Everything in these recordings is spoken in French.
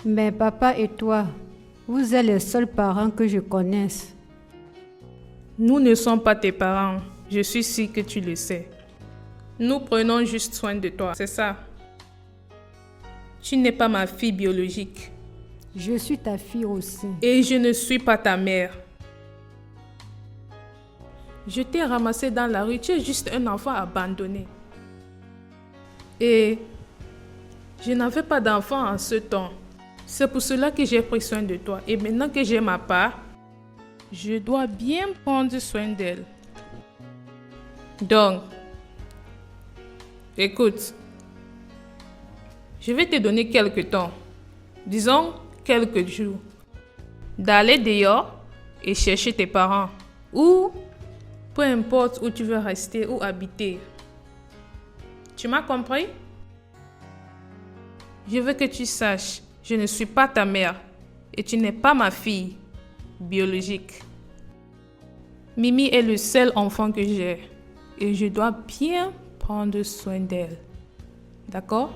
Mais papa et toi, vous êtes les seuls parents que je connaisse. Nous ne sommes pas tes parents. Je suis sûre que tu le sais. Nous prenons juste soin de toi, c'est ça. Tu n'es pas ma fille biologique. Je suis ta fille aussi. Et je ne suis pas ta mère. Je t'ai ramassé dans la rue, tu es juste un enfant abandonné. Et je n'avais pas d'enfant en ce temps. C'est pour cela que j'ai pris soin de toi. Et maintenant que j'ai ma part, je dois bien prendre soin d'elle. Donc, écoute, je vais te donner quelques temps, disons quelques jours, d'aller dehors et chercher tes parents ou peu importe où tu veux rester ou habiter. Tu m'as compris? Je veux que tu saches, je ne suis pas ta mère et tu n'es pas ma fille biologique. Mimi est le seul enfant que j'ai et je dois bien prendre soin d'elle. D'accord?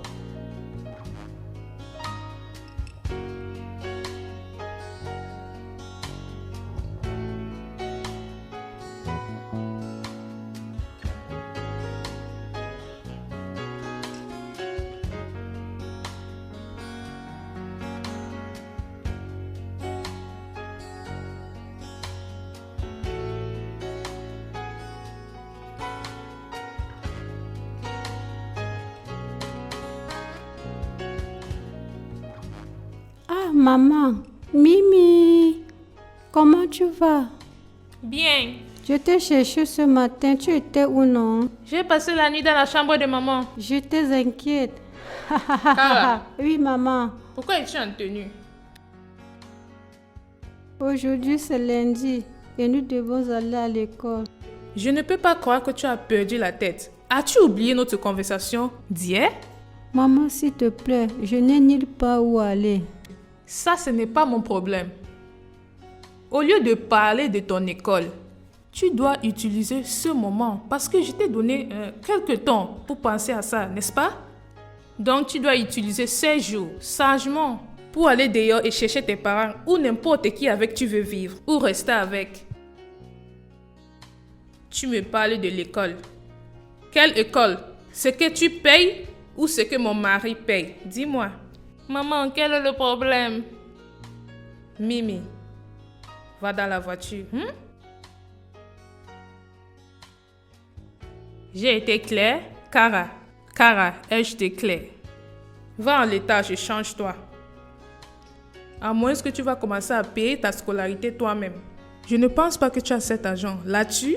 Ah, maman, Mimi, comment tu vas? Bien. Je t'ai cherché ce matin, tu étais où non? J'ai passé la nuit dans la chambre de maman. J'étais inquiète. Cara, Oui, maman. pourquoi es-tu en tenue? Aujourd'hui, c'est lundi et nous devons aller à l'école. Je ne peux pas croire que tu as perdu la tête. As-tu oublié notre conversation d'hier? Maman, s'il te plaît, je n'ai nulle part où aller. Ça, ce n'est pas mon problème. Au lieu de parler de ton école, tu dois utiliser ce moment parce que je t'ai donné quelques temps pour penser à ça, n'est-ce pas? Donc, tu dois utiliser ces jours sagement pour aller dehors et chercher tes parents ou n'importe qui avec tu veux vivre ou rester avec. Tu me parles de l'école. Quelle école? Ce que tu payes ou ce que mon mari paye? Dis-moi. Maman, quel est le problème? Mimi, va dans la voiture. J'ai été claire? Cara, ai-je été claire? Va en l'étage et change-toi. À moins que tu vas commencer à payer ta scolarité toi-même. Je ne pense pas que tu as cet argent. Là-dessus,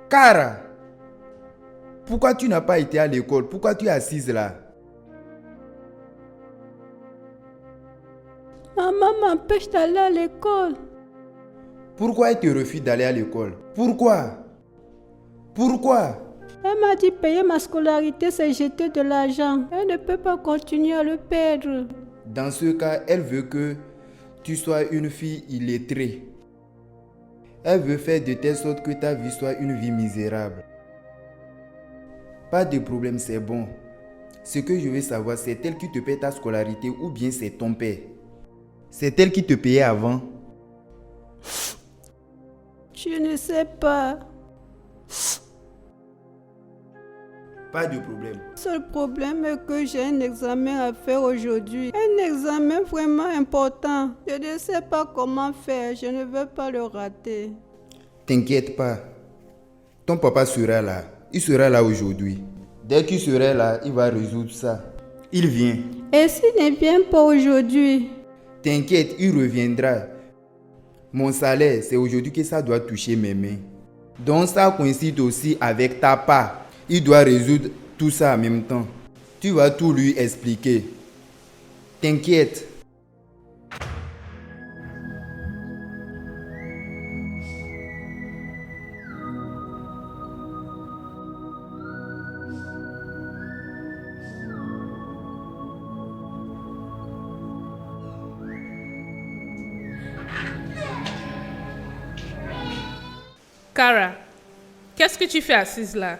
Cara, pourquoi tu n'as pas été à l'école? Pourquoi tu es assise là? Maman m'empêche d'aller à l'école. Pourquoi elle te refuse d'aller à l'école? Pourquoi? Elle m'a dit payer ma scolarité, c'est jeter de l'argent. Elle ne peut pas continuer à le perdre. Dans ce cas, elle veut que tu sois une fille illettrée. Elle veut faire de telle sorte que ta vie soit une vie misérable. Pas de problème, c'est bon. Ce que je veux savoir, c'est elle qui te paie ta scolarité ou bien c'est ton père? C'est elle qui te payait avant? Je ne sais pas. Pas de problème. Le seul problème est que j'ai un examen à faire aujourd'hui. Un examen vraiment important. Je ne sais pas comment faire. Je ne veux pas le rater. T'inquiète pas. Ton papa sera là. Il sera là aujourd'hui. Dès qu'il sera là, il va résoudre ça. Il vient. Et s'il ne vient pas aujourd'hui? T'inquiète, il reviendra. Mon salaire, c'est aujourd'hui que ça doit toucher mes mains. Donc ça coïncide aussi avec ta part. Il doit résoudre tout ça en même temps. Tu vas tout lui expliquer. T'inquiète. Cara, qu'est-ce que tu fais assise là?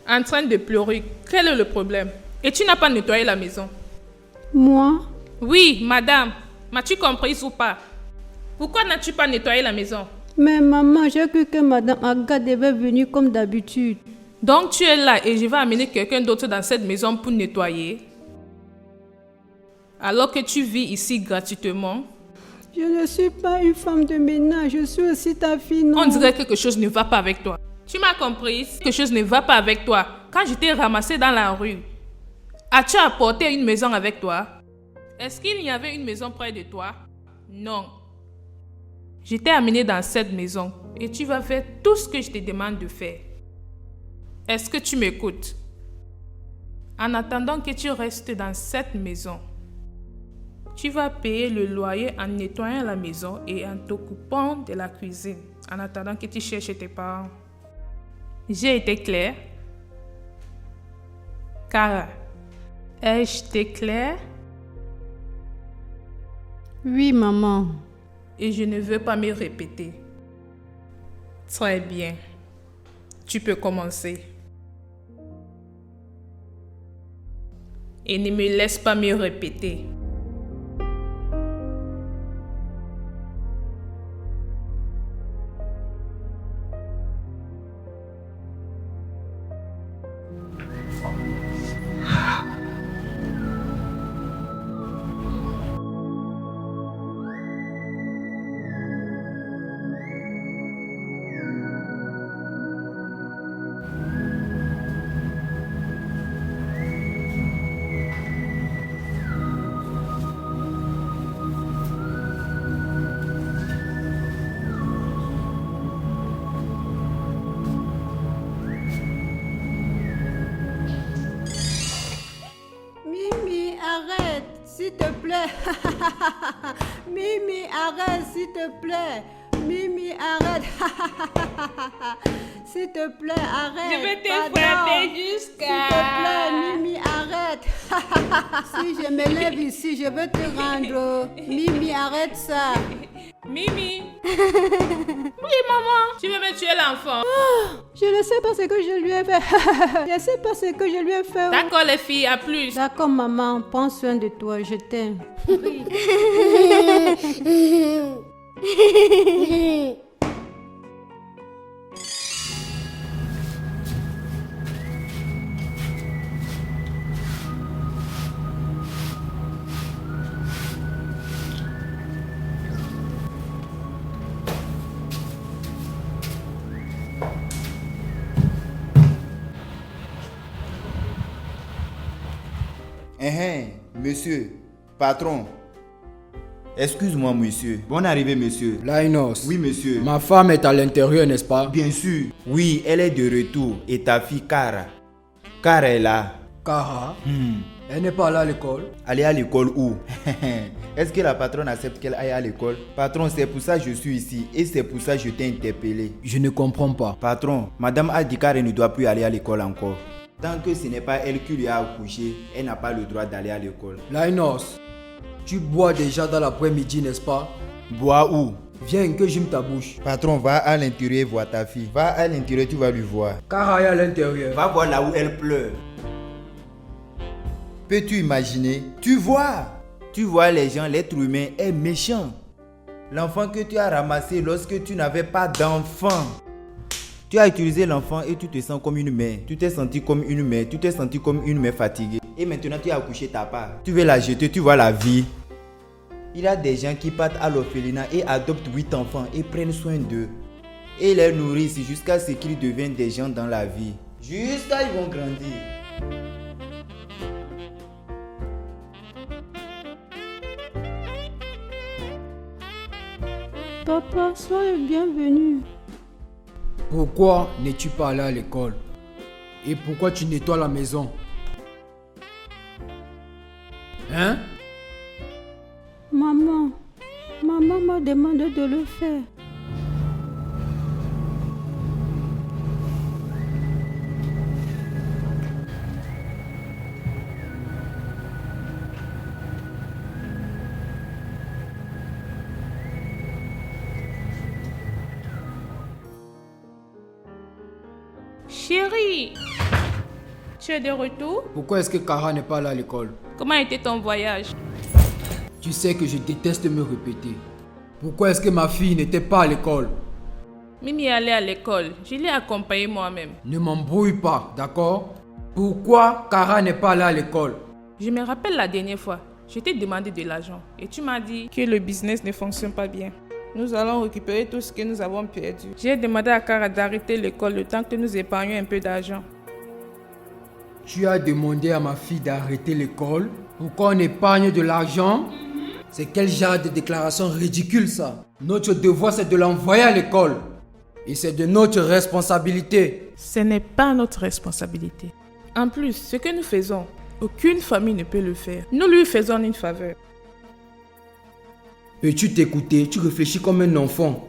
En train de pleurer. Quel est le problème? Et tu n'as pas nettoyé la maison? Moi? Oui, madame. M'as-tu comprise ou pas? Pourquoi n'as-tu pas nettoyé la maison? Mais maman, j'ai cru que Madame Aga devait venir comme d'habitude. Donc tu es là et je vais amener quelqu'un d'autre dans cette maison pour nettoyer? Alors que tu vis ici gratuitement? Je ne suis pas une femme de ménage, je suis aussi ta fille, non? On dirait que quelque chose ne va pas avec toi. Tu m'as comprise? Quelque chose ne va pas avec toi. Quand je t'ai ramassé dans la rue, as-tu apporté une maison avec toi? Est-ce qu'il y avait une maison près de toi? Non. Je t'ai amené dans cette maison et tu vas faire tout ce que je te demande de faire. Est-ce que tu m'écoutes? En attendant que tu restes dans cette maison, tu vas payer le loyer en nettoyant la maison et en t'occupant de la cuisine, en attendant que tu cherches tes parents. J'ai été claire? Cara, ai-je été claire? Oui, maman. Et je ne veux pas me répéter. Très bien. Tu peux commencer. Et ne me laisse pas me répéter. Mimi, arrête, s'il te plaît. Mimi, arrête, s'il te plaît. Mimi, arrête. S'il te plaît, arrête. Je vais te Pardon. frapper jusqu'à... S'il te plaît, Mimi, arrête. Si je me lève ici, je vais te rendre. Mimi, arrête ça. Mimi. Oui, maman. Tu veux me tuer l'enfant? Je ne sais pas ce que je lui ai fait. Je ne sais pas ce que je lui ai fait. D'accord, les filles, à plus. D'accord, maman, prends soin de toi, je t'aime. Monsieur, patron. Excuse-moi, monsieur. Bonne arrivée, monsieur. Linus. Oui, monsieur. Ma femme est à l'intérieur, n'est-ce pas? Bien sûr. Oui, elle est de retour. Et ta fille, Cara. Cara est là. Cara, elle n'est pas là à l'école. Aller à l'école où? Est-ce que la patronne accepte qu'elle aille à l'école? Patron, c'est pour ça que je suis ici. Et c'est pour ça que je t'ai interpellé. Je ne comprends pas. Patron, madame a dit qu'elle ne doit plus aller à l'école encore. Tant que ce n'est pas elle qui lui a accouché, elle n'a pas le droit d'aller à l'école. Linus, tu bois déjà dans l'après-midi, n'est-ce pas? Bois où? Viens que j'aime ta bouche. Patron, va à l'intérieur voir ta fille. Va à l'intérieur, tu vas lui voir. Cara est à l'intérieur. Va voir là où elle pleure. Peux-tu imaginer? Tu vois les gens, l'être humain est méchant. L'enfant que tu as ramassé lorsque tu n'avais pas d'enfant. Tu as utilisé l'enfant et tu te sens comme une mère. Tu t'es senti comme une mère. Tu t'es senti comme une mère fatiguée. Et maintenant tu as accouché ta part. Tu veux la jeter, tu vois la vie. Il y a des gens qui partent à l'orphelinat et adoptent 8 enfants et prennent soin d'eux. Et les nourrissent jusqu'à ce qu'ils deviennent des gens dans la vie. Jusqu'à ce qu'ils vont grandir. Papa, sois le bienvenu. Pourquoi n'es-tu pas allé à l'école? Et pourquoi tu nettoies la maison? Hein? Maman m'a demandé de le faire. Chérie, tu es de retour? Pourquoi est-ce que Kara n'est pas allée à l'école? Comment était ton voyage? Tu sais que je déteste me répéter. Pourquoi est-ce que ma fille n'était pas à l'école? Mimi est allée à l'école. Je l'ai accompagnée moi-même. Ne m'embrouille pas, d'accord? Pourquoi Kara n'est pas allée à l'école? Je me rappelle la dernière fois, je t'ai demandé de l'argent et tu m'as dit que le business ne fonctionne pas bien. Nous allons récupérer tout ce que nous avons perdu. J'ai demandé à Kara d'arrêter l'école le temps que nous épargnions un peu d'argent. Tu as demandé à ma fille d'arrêter l'école? Pourquoi on épargne de l'argent? C'est quel genre de déclaration ridicule ça? Notre devoir c'est de l'envoyer à l'école. Et c'est de notre responsabilité. Ce n'est pas notre responsabilité. En plus, ce que nous faisons, aucune famille ne peut le faire. Nous lui faisons une faveur. Peux-tu t'écouter? Tu réfléchis comme un enfant.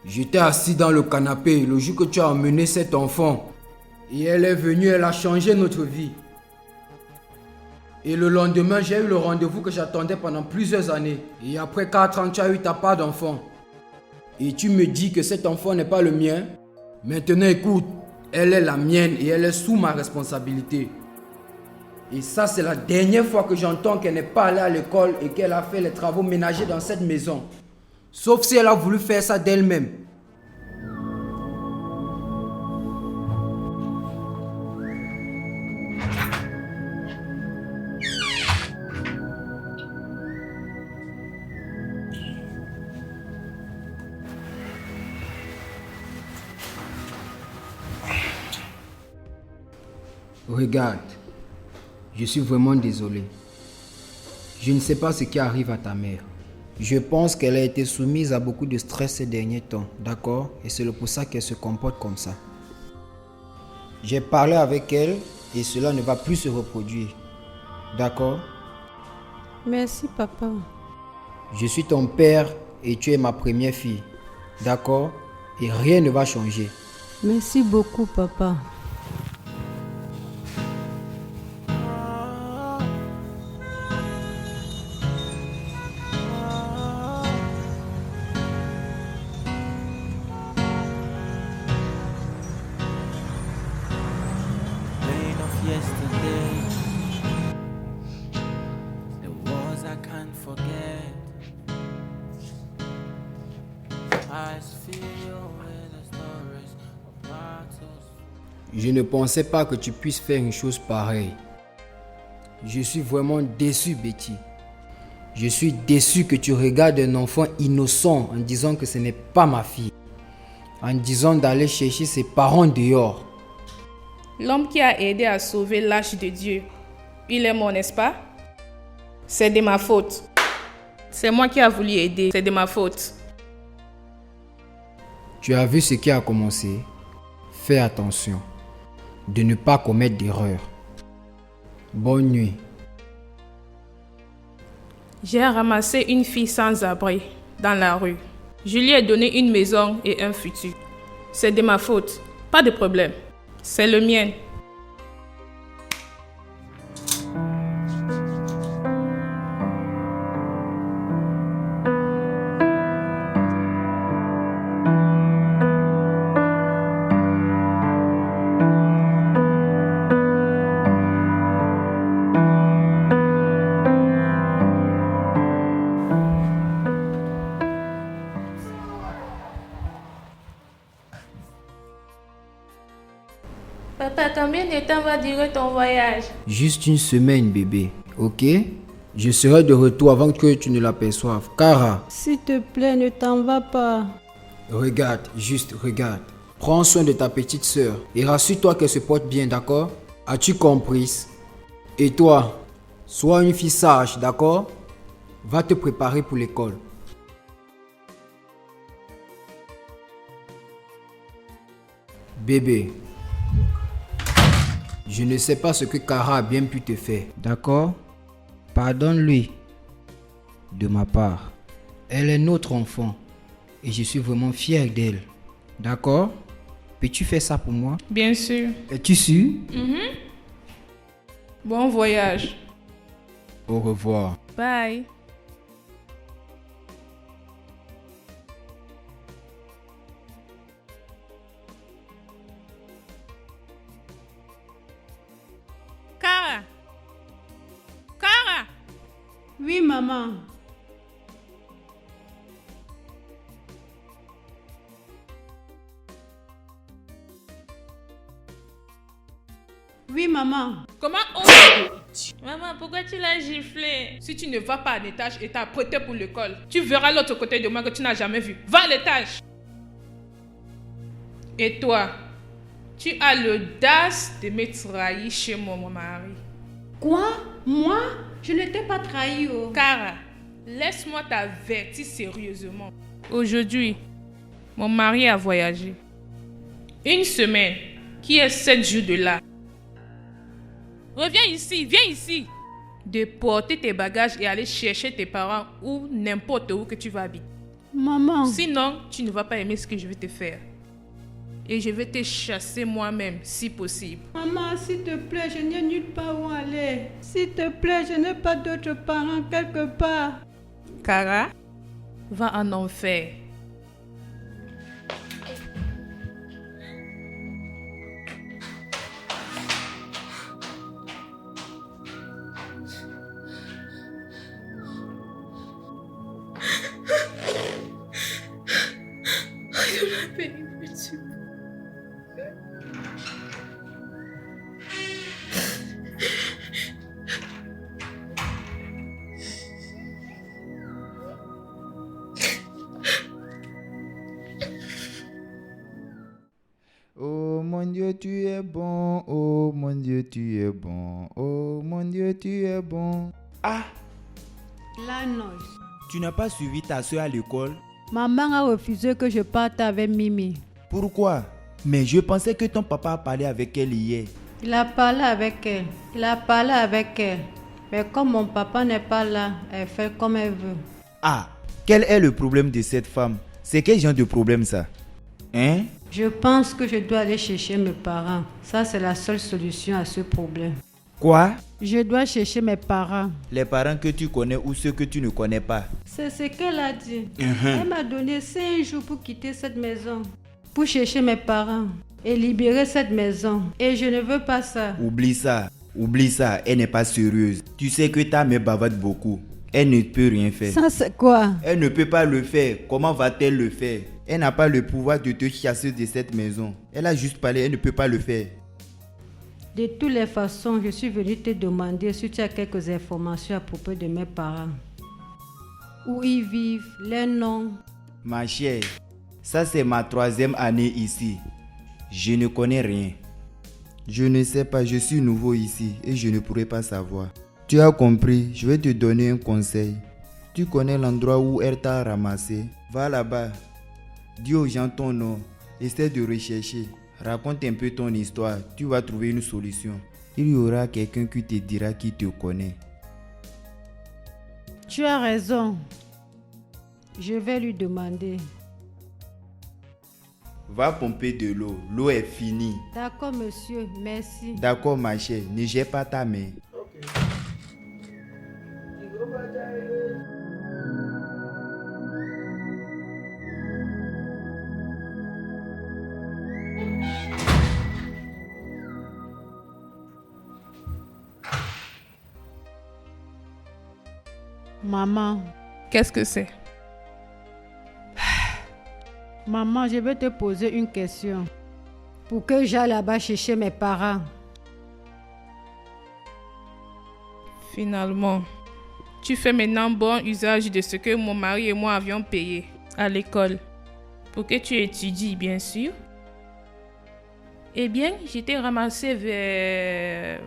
J'étais assis dans le canapé le jour que tu as emmené cet enfant. Et elle est venue, elle a changé notre vie. Et le lendemain, j'ai eu le rendez-vous que j'attendais pendant plusieurs années. Et après 4 ans, tu as eu ta part d'enfant. Et tu me dis que cet enfant n'est pas le mien? Maintenant, écoute, elle est la mienne et elle est sous ma responsabilité. Et ça, c'est la dernière fois que j'entends qu'elle n'est pas allée à l'école et qu'elle a fait les travaux ménagers dans cette maison. Sauf si elle a voulu faire ça d'elle-même. Regarde, je suis vraiment désolé. Je ne sais pas ce qui arrive à ta mère. Je pense qu'elle a été soumise à beaucoup de stress ces derniers temps, d'accord? Et c'est pour ça qu'elle se comporte comme ça. J'ai parlé avec elle et cela ne va plus se reproduire, d'accord? Merci, papa. Je suis ton père et tu es ma première fille, d'accord? Et rien ne va changer. Merci beaucoup, papa. Yesterday, the wars I can't forget. I feel where the stories of battles. Je ne pensais pas que tu puisses faire une chose pareille. Je suis vraiment déçu, Betty. Je suis déçu que tu regardes un enfant innocent en disant que ce n'est pas ma fille. En disant d'aller chercher ses parents dehors. L'homme qui a aidé à sauver l'arche de Dieu, il est mort, n'est-ce pas? C'est de ma faute. C'est moi qui ai voulu aider, c'est de ma faute. Tu as vu ce qui a commencé? Fais attention de ne pas commettre d'erreur. Bonne nuit. J'ai ramassé une fille sans abri dans la rue. Je lui ai donné une maison et un futur. C'est de ma faute, pas de problème. C'est le mien. Papa, combien de temps va durer ton voyage? Juste une semaine, bébé, ok? Je serai de retour avant que tu ne l'aperçoives. Kara, S'il te plaît, ne t'en va pas. regarde, juste regarde. Prends soin de ta petite sœur et rassure-toi qu'elle se porte bien, d'accord? As-tu compris? Et toi, sois une fille sage, d'accord? Va te préparer pour l'école. Bébé, je ne sais pas ce que Kara a bien pu te faire. D'accord? Pardonne-lui. De ma part. Elle est notre enfant. Et je suis vraiment fier d'elle. D'accord? Peux-tu faire ça pour moi? Bien sûr. Es-tu sûr? Bon voyage. Au revoir. Bye. Kara. Kara. Oui, maman. Oui, maman. Comment Maman, pourquoi tu l'as giflé? Si tu ne vas pas à l'étage et t'as prêté pour l'école, tu verras l'autre côté de moi que tu n'as jamais vu. Va à l'étage. Et toi, tu as l'audace de me trahir chez mon mari. Quoi? Moi? Je ne t'ai pas trahi. Kara, laisse-moi t'avertir sérieusement. Aujourd'hui, mon mari a voyagé. Une semaine, qui est 7 jours de là. Reviens ici, viens ici. De porter tes bagages et aller chercher tes parents ou n'importe où que tu vas habiter. Maman. Sinon, tu ne vas pas aimer ce que je vais te faire. Et je vais te chasser moi-même, si possible. Maman, s'il te plaît, je n'ai nulle part où aller. S'il te plaît, je n'ai pas d'autres parents quelque part. Kara, va en enfer. Oh mon Dieu, tu es bon. Oh mon Dieu, tu es bon. Oh mon Dieu, tu es bon. Ah, La noce. tu n'as pas suivi ta soeur à l'école? Maman a refusé que je parte avec Mimi. Pourquoi? Mais je pensais que ton papa a parlé avec elle hier. Il a parlé avec elle. Mais comme mon papa n'est pas là, elle fait comme elle veut. Ah, quel est le problème de cette femme? C'est quel genre de problème ça? Hein? Je pense que je dois aller chercher mes parents. Ça, c'est la seule solution à ce problème. Quoi? Je dois chercher mes parents. Les parents que tu connais ou ceux que tu ne connais pas? C'est ce qu'elle a dit. Elle m'a donné 5 jours pour quitter cette maison. Pour chercher mes parents et libérer cette maison. Et je ne veux pas ça. Oublie ça, elle n'est pas sérieuse. Tu sais que ta mère bavarde beaucoup. Elle ne peut rien faire. Ça, c'est quoi? Elle ne peut pas le faire. Comment va-t-elle le faire? Elle n'a pas le pouvoir de te chasser de cette maison. Elle a juste parlé, elle ne peut pas le faire. De toutes les façons, je suis venue te demander si tu as quelques informations à propos de mes parents. Où ils vivent, les noms. Ma chère, ça c'est ma 3e année ici. Je ne connais rien. Je ne sais pas, je suis nouveau ici et je ne pourrai pas savoir. Tu as compris, je vais te donner un conseil. Tu connais l'endroit où elle t'a ramassé? Va là-bas. Dis aux gens ton nom. Essaie de rechercher. Raconte un peu ton histoire. Tu vas trouver une solution. Il y aura quelqu'un qui te dira qui te connaît. Tu as raison. Je vais lui demander. Va pomper de l'eau. L'eau est finie. D'accord, monsieur. Merci. D'accord, ma chère. Ne jette pas ta main. Maman. Qu'est-ce que c'est? Maman, je vais te poser une question. Pour que j'aille là-bas chercher mes parents. Finalement, tu fais maintenant bon usage de ce que mon mari et moi avions payé à l'école. Pour que tu étudies, bien sûr. Eh bien, j'étais ramassée vers...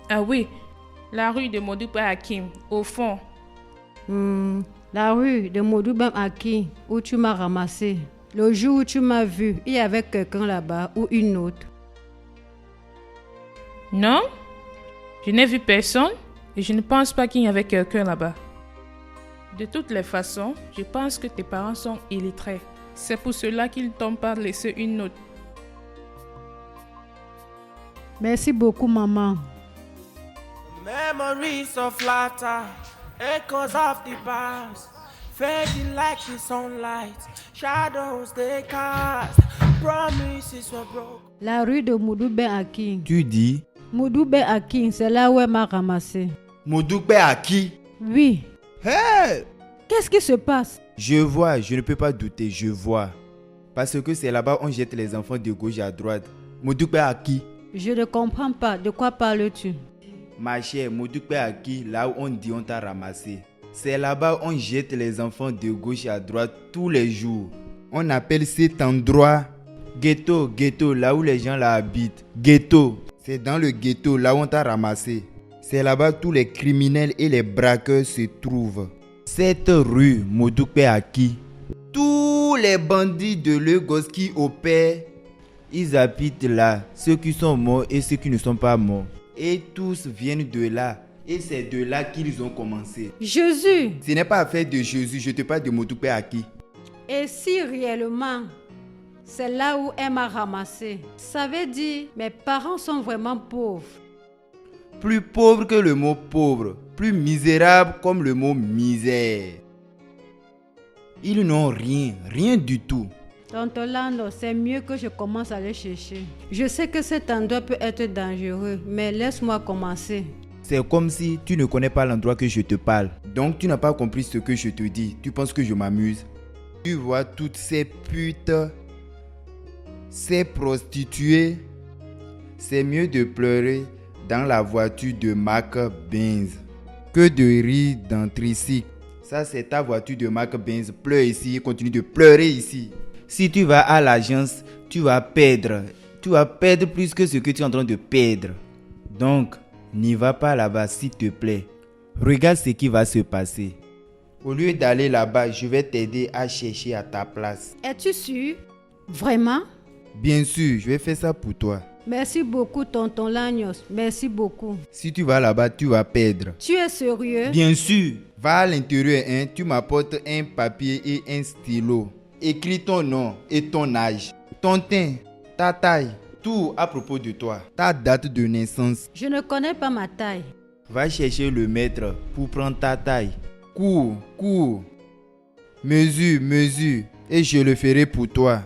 Ah oui, la rue de Modouba Hakim, au fond. La rue de Modouba Hakim, où tu m'as ramassé. Le jour où tu m'as vu, il y avait quelqu'un là-bas ou une autre. Non, je n'ai vu personne et je ne pense pas qu'il y avait quelqu'un là-bas. De toutes les façons, je pense que tes parents sont illettrés. C'est pour cela qu'ils t'ont pas laissé une note. Merci beaucoup, maman. Memories of laughter, echoes of the past, fading like the sunlight, shadows they cast, promises were broken. La rue de Moudoube Akin. Tu dis Moudoube Akin, c'est là où elle m'a ramassé. Moudoupe à qui? Oui. Hey! Qu'est-ce qui se passe? Je vois, je ne peux pas douter, je vois. Parce que c'est là-bas on jette les enfants de gauche à droite. Moudoupe à qui? Je ne comprends pas. De quoi parles-tu? Ma chère, Moudoupe à qui? Là où on dit on t'a ramassé. C'est là-bas on jette les enfants de gauche à droite tous les jours. On appelle cet endroit ghetto, ghetto, là où les gens là habitent. Ghetto, c'est dans le ghetto là où on t'a ramassé. C'est là-bas tous les criminels et les braqueurs se trouvent. Cette rue, Moudoupe à qui? Tous les bandits de Lagos qui opèrent, ils habitent là. Ceux qui sont morts et ceux qui ne sont pas morts. Et tous viennent de là. Et c'est de là qu'ils ont commencé. Jésus! Ce n'est pas affaire de Jésus, je te parle de Moudoupe à qui? Et si réellement, c'est là où elle m'a ramassé, ça veut dire mes parents sont vraiment pauvres. Plus pauvre que le mot pauvre, plus misérable comme le mot misère. Ils n'ont rien, rien du tout. Tonton Lando, c'est mieux que je commence à les chercher. Je sais que cet endroit peut être dangereux, mais laisse-moi commencer. C'est comme si tu ne connais pas l'endroit que je te parle. Donc tu n'as pas compris ce que je te dis. Tu penses que je m'amuse? Tu vois toutes ces putes, ces prostituées. C'est mieux de pleurer dans la voiture de marque Benz que de rire dans tricycle. Ça c'est ta voiture de marque Benz. Pleure ici et continue de pleurer ici. Si tu vas à l'agence, tu vas perdre. Tu vas perdre plus que ce que tu es en train de perdre. Donc, n'y va pas là-bas s'il te plaît. Regarde ce qui va se passer. Au lieu d'aller là-bas, je vais t'aider à chercher à ta place. Es-tu sûr? Vraiment? Bien sûr, je vais faire ça pour toi. Merci beaucoup, tonton Lagnos. Merci beaucoup. Si tu vas là-bas, tu vas perdre. Tu es sérieux? Bien sûr. Va à l'intérieur, hein. Tu m'apportes un papier et un stylo. Écris ton nom et ton âge, ton teint, ta taille, tout à propos de toi, ta date de naissance. Je ne connais pas ma taille. Va chercher le maître pour prendre ta taille. Cours, cours. Mesure, mesure. Et je le ferai pour toi.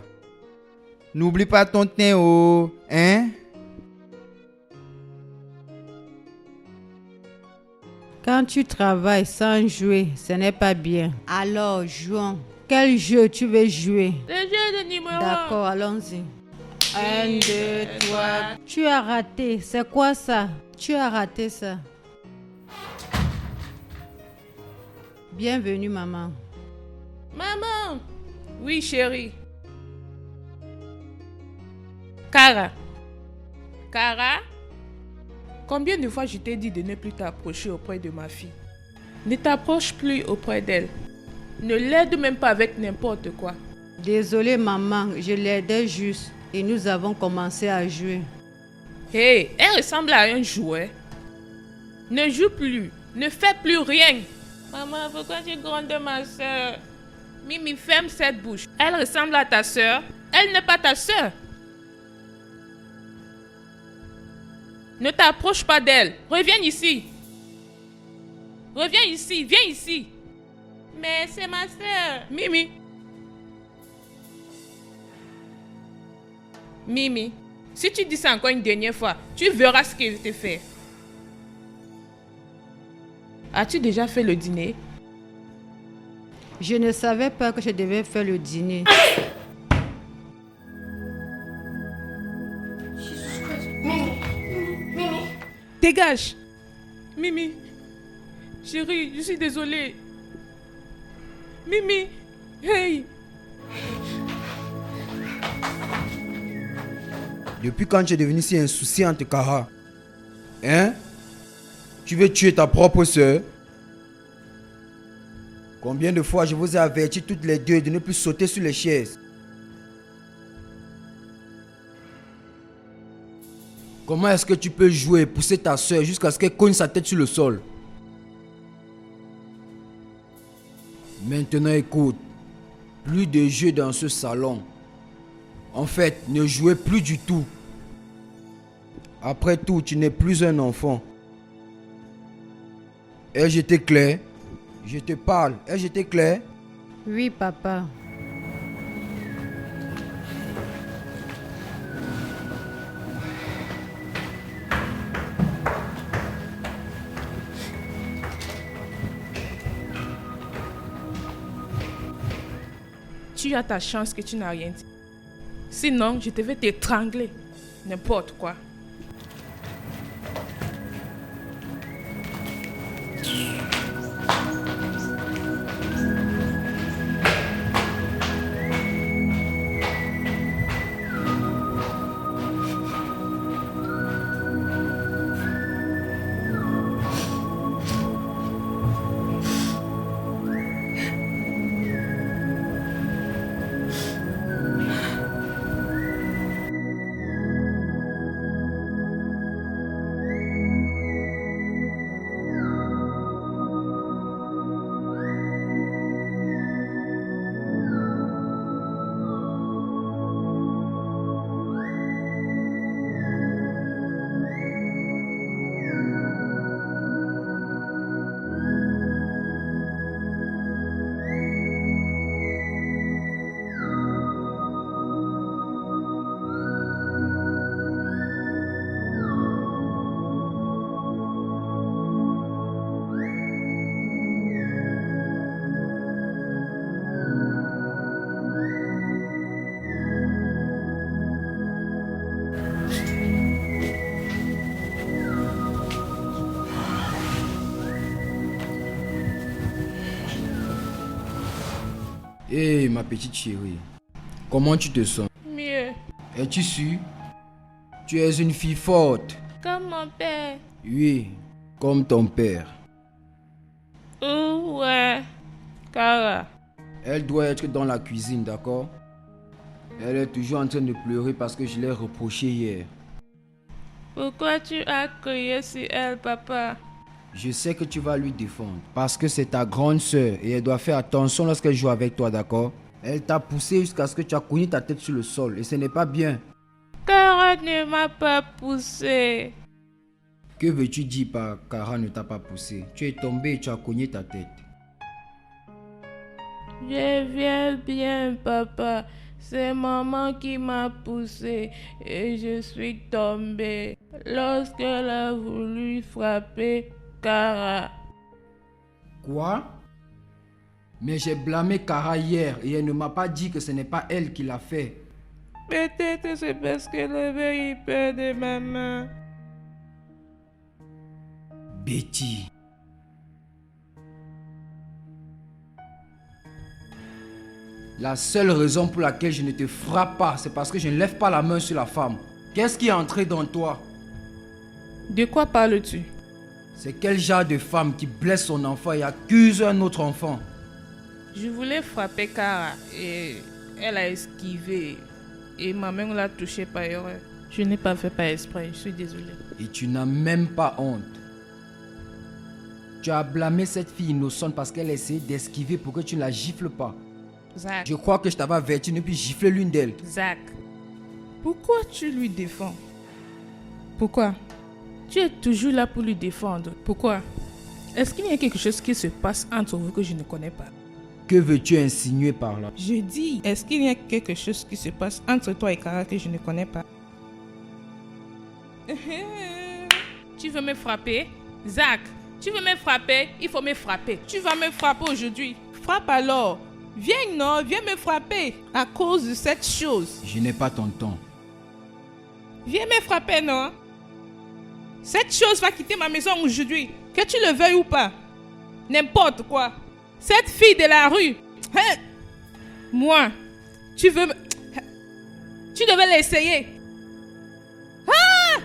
N'oublie pas ton teint, oh, hein? Quand tu travailles sans jouer, ce n'est pas bien. Alors, jouons. Quel jeu tu veux jouer? Le jeu de numéro. D'accord, allons-y. 1, 2, 3. Tu as raté. C'est quoi ça? Tu as raté ça. Bienvenue, maman. Maman! Oui, chérie. Cara. Cara? Combien de fois je t'ai dit de ne plus t'approcher auprès de ma fille? Ne t'approche plus auprès d'elle. Ne l'aide même pas avec n'importe quoi. Désolée, maman, je l'aidais juste et nous avons commencé à jouer. Hé, elle ressemble à un jouet. Ne joue plus. Ne fais plus rien. Maman, pourquoi tu grondes ma soeur? Mimi, ferme cette bouche. Elle ressemble à ta soeur. Elle n'est pas ta soeur. Ne t'approche pas d'elle. Reviens ici. Reviens ici. Viens ici. Mais c'est ma soeur. Mimi. Mimi, si tu dis ça encore une dernière fois, tu verras ce que je te fais. As-tu déjà fait le dîner? Je ne savais pas que je devais faire le dîner. Dégage. Mimi. Chérie, je suis désolée. Mimi. Hey. Depuis quand tu es devenu si insouciante, Kara? Hein? Tu veux tuer ta propre soeur? Combien de fois je vous ai averti toutes les deux de ne plus sauter sur les chaises? Comment est-ce que tu peux jouer et pousser ta soeur jusqu'à ce qu'elle cogne sa tête sur le sol? Maintenant écoute, plus de jeux dans ce salon. En fait, ne jouez plus du tout. Après tout, tu n'es plus un enfant. Ai-je été clair? Je te parle. Ai-je été clair? Oui, papa. Tu as ta chance que tu n'as rien dit. Sinon, je te vais t'étrangler. N'importe quoi. Hé, ma petite chérie, comment tu te sens? Mieux. Es-tu sûre? Tu es une fille forte. Comme mon père. Oui, comme ton père. Ouais. Kara. Elle doit être dans la cuisine, d'accord? Elle est toujours en train de pleurer parce que je l'ai reproché hier. Pourquoi tu as crié sur elle, papa? Je sais que tu vas lui défendre parce que c'est ta grande sœur et elle doit faire attention lorsqu'elle joue avec toi, d'accord? Elle t'a poussé jusqu'à ce que tu as cogné ta tête sur le sol et ce n'est pas bien. Kara ne m'a pas poussé. Que veux-tu dire par Kara ne t'a pas poussé? Tu es tombé et tu as cogné ta tête. Je viens bien, papa. C'est maman qui m'a poussé et je suis tombée lorsqu'elle a voulu frapper Kara. Quoi? Mais j'ai blâmé Kara hier et elle ne m'a pas dit que ce n'est pas elle qui l'a fait. Peut-être c'est parce qu'elle avait eu peur de maman. Betty. La seule raison pour laquelle je ne te frappe pas, c'est parce que je ne lève pas la main sur la femme. Qu'est-ce qui est entré dans toi? De quoi parles-tu? C'est quel genre de femme qui blesse son enfant et accuse un autre enfant? Je voulais frapper Kara et elle a esquivé et ma main l'a touchée par erreur. Je n'ai pas fait par exprès, je suis désolée. Et tu n'as même pas honte. Tu as blâmé cette fille innocente parce qu'elle essaie d'esquiver pour que tu ne la gifles pas. Zach, Je crois que je t'avais averti de ne plus gifler l'une d'elles. Zach, pourquoi tu lui défends? Pourquoi? Tu es toujours là pour lui défendre. Pourquoi? Est-ce qu'il y a quelque chose qui se passe entre vous que je ne connais pas? Que veux-tu insinuer par là? Je dis, est-ce qu'il y a quelque chose qui se passe entre toi et Kara que je ne connais pas? Tu veux me frapper? Zach, tu veux me frapper? Il faut me frapper. Tu vas me frapper aujourd'hui. Frappe alors. Viens, non, viens me frapper à cause de cette chose. Je n'ai pas ton temps. Viens me frapper, non? Cette chose va quitter ma maison aujourd'hui, que tu le veuilles ou pas. N'importe quoi. Cette fille de la rue. Hein? Moi, tu veux me... Tu devais l'essayer. Ah!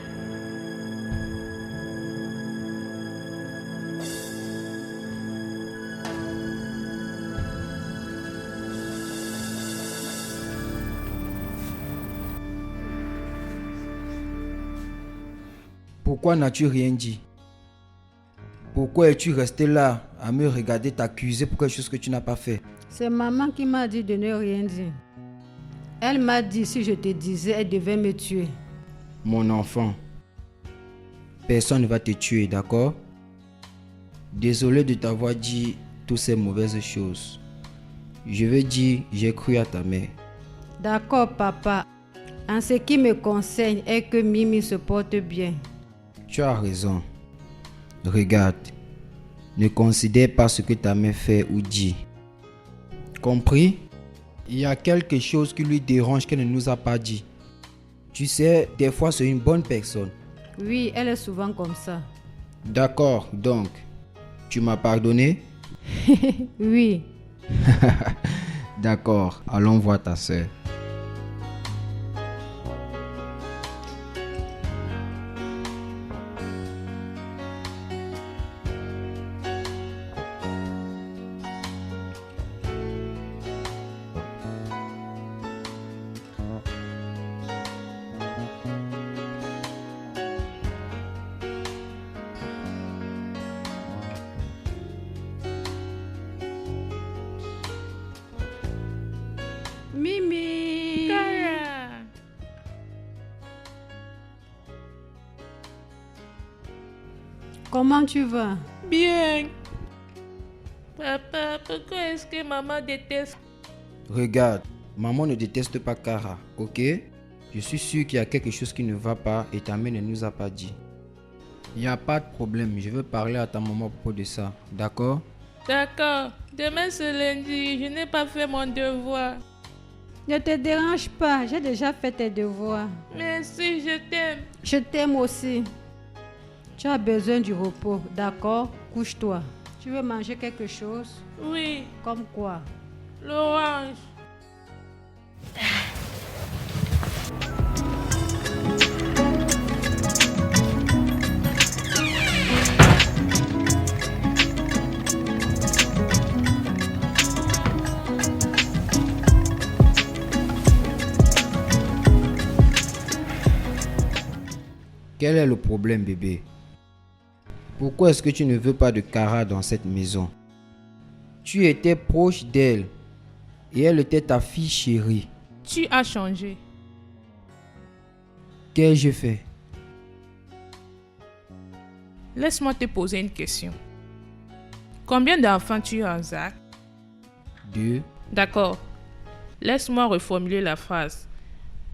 Pourquoi n'as-tu rien dit? Pourquoi es-tu resté là à me regarder t'accuser pour quelque chose que tu n'as pas fait? C'est maman qui m'a dit de ne rien dire. Elle m'a dit si je te disais, elle devait me tuer. Mon enfant, personne ne va te tuer, d'accord? Désolé de t'avoir dit toutes ces mauvaises choses. Je veux dire, j'ai cru à ta mère. D'accord, papa. En ce qui me concerne est que Mimi se porte bien. Tu as raison. Regarde, ne considère pas ce que ta mère fait ou dit. Compris? Il y a quelque chose qui lui dérange qu'elle ne nous a pas dit. Tu sais, des fois c'est une bonne personne. Oui, elle est souvent comme ça. D'accord, donc, tu m'as pardonné? Oui. D'accord, allons voir ta sœur. Mimi. Kara. Comment tu vas? Bien. Papa, pourquoi est-ce que maman déteste? Regarde, maman ne déteste pas Kara, ok? Je suis sûr qu'il y a quelque chose qui ne va pas et ta mère ne nous a pas dit. Il n'y a pas de problème, je veux parler à ta maman à propos de ça, d'accord? D'accord. Demain c'est lundi, je n'ai pas fait mon devoir. Ne te dérange pas, j'ai déjà fait tes devoirs. Merci, je t'aime. Je t'aime aussi. Tu as besoin du repos, d'accord? Couche-toi. Tu veux manger quelque chose? Oui, Comme quoi? l'orange. Quel est le problème, bébé? Pourquoi est-ce que tu ne veux pas de Kara dans cette maison? Tu étais proche d'elle et elle était ta fille chérie. Tu as changé. Qu'ai-je fait? Laisse-moi te poser une question. Combien d'enfants tu as, Zach? 2. D'accord. Laisse-moi reformuler la phrase.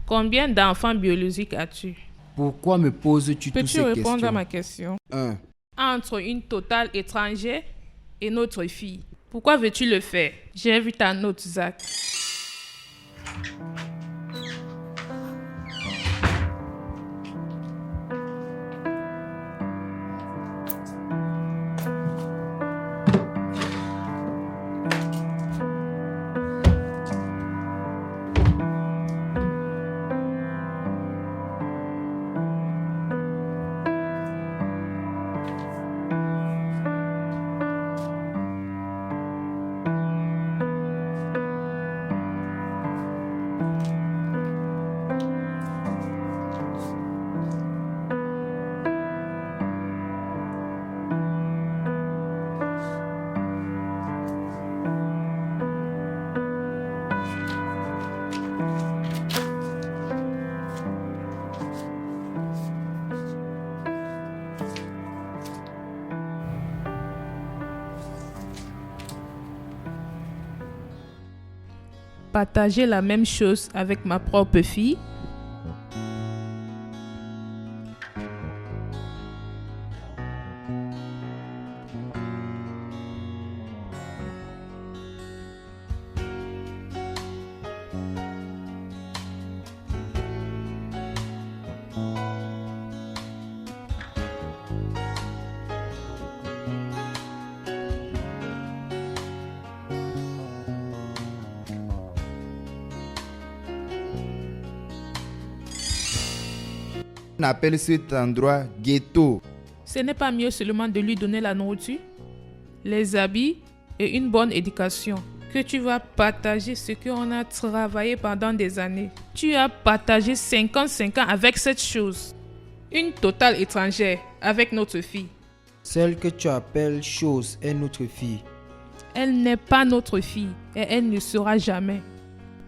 Combien d'enfants biologiques as-tu? Pourquoi me poses-tu toutes Peux-tu ces répondre questions? à ma question? 1. Entre une totale étrangère et notre fille. Pourquoi veux-tu le faire? J'ai vu ta note, Zach. Partager la même chose avec ma propre fille? On appelle cet endroit ghetto. Ce n'est pas mieux seulement de lui donner la nourriture, les habits et une bonne éducation que tu vas partager ce qu'on a travaillé pendant des années. Tu as partagé 55 ans avec cette chose. Une totale étrangère avec notre fille. Celle que tu appelles chose est notre fille. Elle n'est pas notre fille et elle ne sera jamais.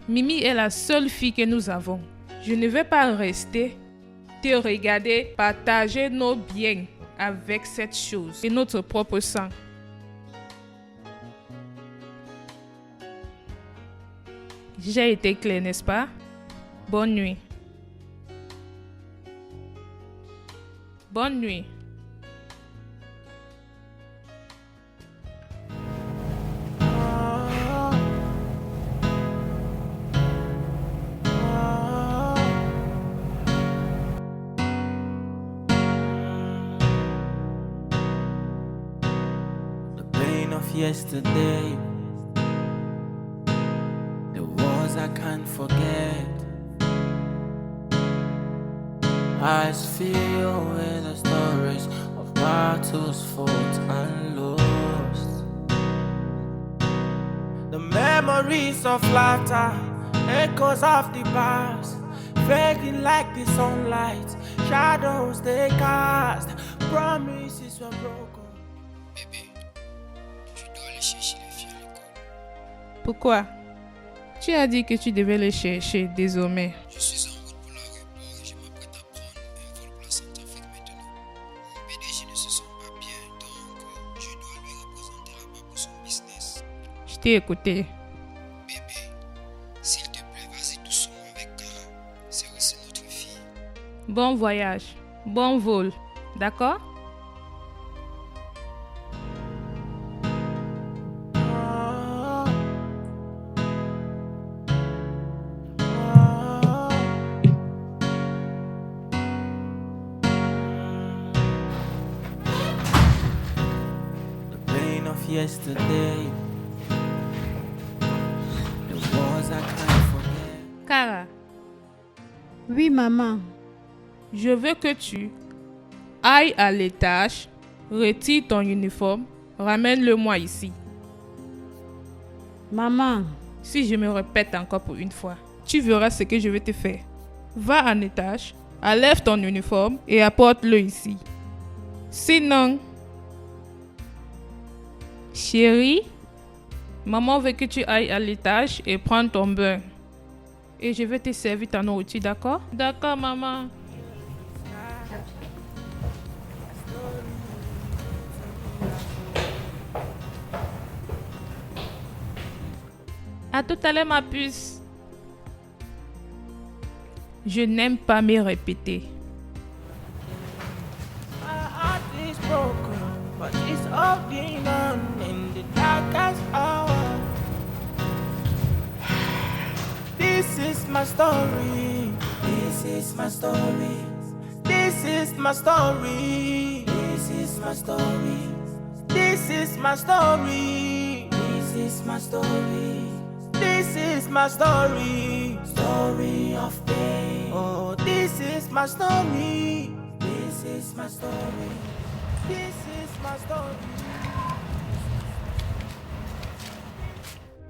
Mimi est la seule fille que nous avons. Je ne vais pas rester te regarder partager nos biens avec cette chose et notre propre sang. J'ai été clair, n'est-ce pas? Bonne nuit. Bonne nuit. The pain of yesterday, the wars I can't forget. Eyes filled with the stories of battles fought and lost. The memories of laughter, echoes of the past, fading like the sunlight, shadows they cast, promises were broken. Bébé, je dois aller chercher les filles à l'école. Pourquoi? Tu as dit que tu devais les chercher désormais. Je suis en route pour l'aéroport et je m'apprête à prendre un vol pour la Centrafrique maintenant. Mon PDG ne se sent pas bien, donc je dois lui représenter là-bas pour son business. Je t'ai écouté. Bébé, s'il te plaît, vas-y doucement avec Cara. C'est aussi notre fille. Bon voyage, bon vol, d'accord? Yesterday, the wars I can't forget. Cara, Oui, maman. je veux que tu ailles à l'étage, retire ton uniforme, ramène-le-moi ici. Maman. Si je me répète encore pour une fois, tu verras ce que je vais te faire. Va en étage, enlève ton uniforme et apporte-le ici. Sinon, chérie, maman veut que tu ailles à l'étage et prendre ton bain. Et je vais te servir ta nourriture, d'accord? D'accord, maman. À tout à l'heure, ma puce. Je n'aime pas me répéter. My heart is broken, but it's all been on in the darkest hour. This is my story. This is my story. This is my story. This is my story. This is my story. This is my story. This is my story. Story of pain. Oh, this is my story. This is my story. This is my story.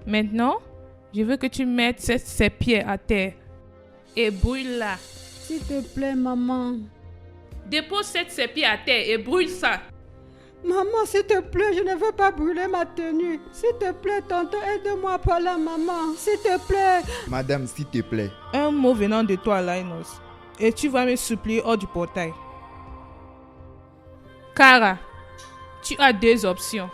Maintenant, je veux que tu mettes ces pieds à terre et brûle-la. S'il te plaît, maman. Dépose ces pieds à terre et brûle ça. Maman, s'il te plaît, je ne veux pas brûler ma tenue. S'il te plaît, tonton, aide-moi par là, maman. S'il te plaît. Madame, s'il te plaît. Un mot venant de toi, Linus, et tu vas me supplier hors du portail. Cara, tu as deux options.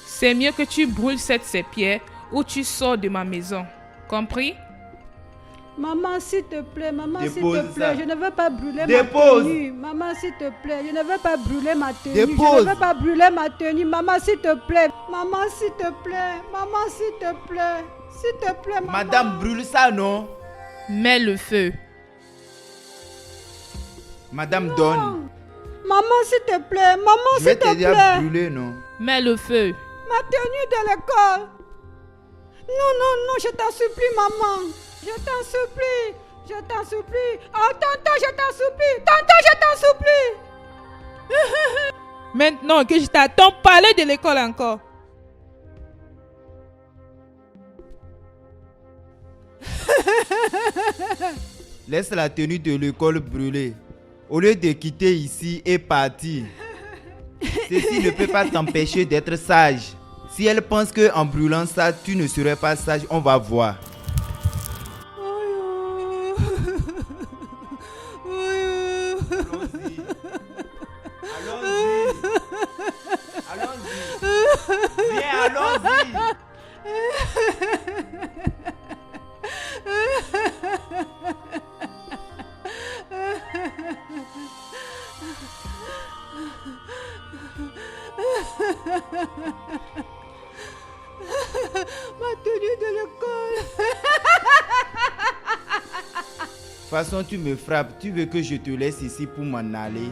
C'est mieux que tu brûles ces pierres ou tu sors de ma maison. Compris? Maman, s'il te plaît, maman, s'il Dépose te plaît, ça. je ne veux pas brûler Dépose. ma tenue. Maman, s'il te plaît, je ne veux pas brûler ma tenue. Dépose. Je ne veux pas brûler ma tenue. Maman, s'il te plaît. Maman, s'il te plaît. Maman, s'il te plaît. S'il te plaît, maman. Madame, brûle ça, non? Mets le feu. Madame, donne. Maman, s'il te plaît. Maman, Je vais s'il te t'aider à plaît. brûler, non? Mets le feu. Ma tenue de l'école. Non, non, non, je t'en supplie, maman. Je t'en supplie. Je t'en supplie. Oh, tonton, je t'en supplie. Tonton, je t'en supplie. Maintenant que je t'attends parler de l'école encore. Laisse la tenue de l'école brûler. Au lieu de quitter ici et partir, ceci ne peut pas t'empêcher d'être sage. Si elle pense que en brûlant ça, tu ne serais pas sage, on va voir. Allons-y. Viens, allons-y. Ma tenue de l'école. De toute façon, tu me frappes. Tu veux que je te laisse ici pour m'en aller?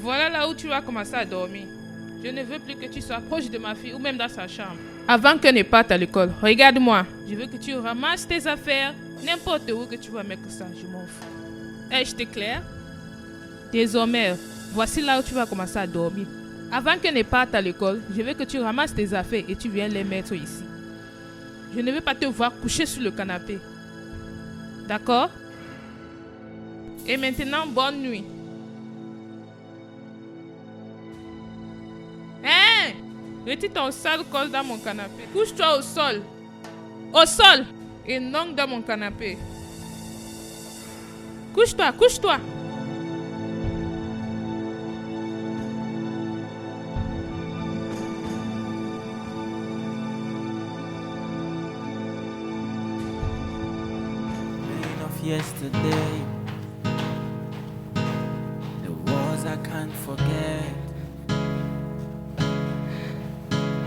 Voilà là où tu vas commencer à dormir. Je ne veux plus que tu sois proche de ma fille ou même dans sa chambre. Avant qu'elle ne parte à l'école, regarde-moi. Je veux que tu ramasses tes affaires, n'importe où que tu vas mettre ça, je m'en fous. Est-ce clair? Désormais, voici là où tu vas commencer à dormir. Avant qu'elle ne parte à l'école, je veux que tu ramasses tes affaires et tu viens les mettre ici. Je ne veux pas te voir coucher sur le canapé. D'accord? Et maintenant, bonne nuit. Hein? Retire ton sale col dans mon canapé. Couche-toi au sol. Au sol. Et non dans mon canapé. Couche-toi, couche-toi. Pain of yesterday, the wars I can't forget.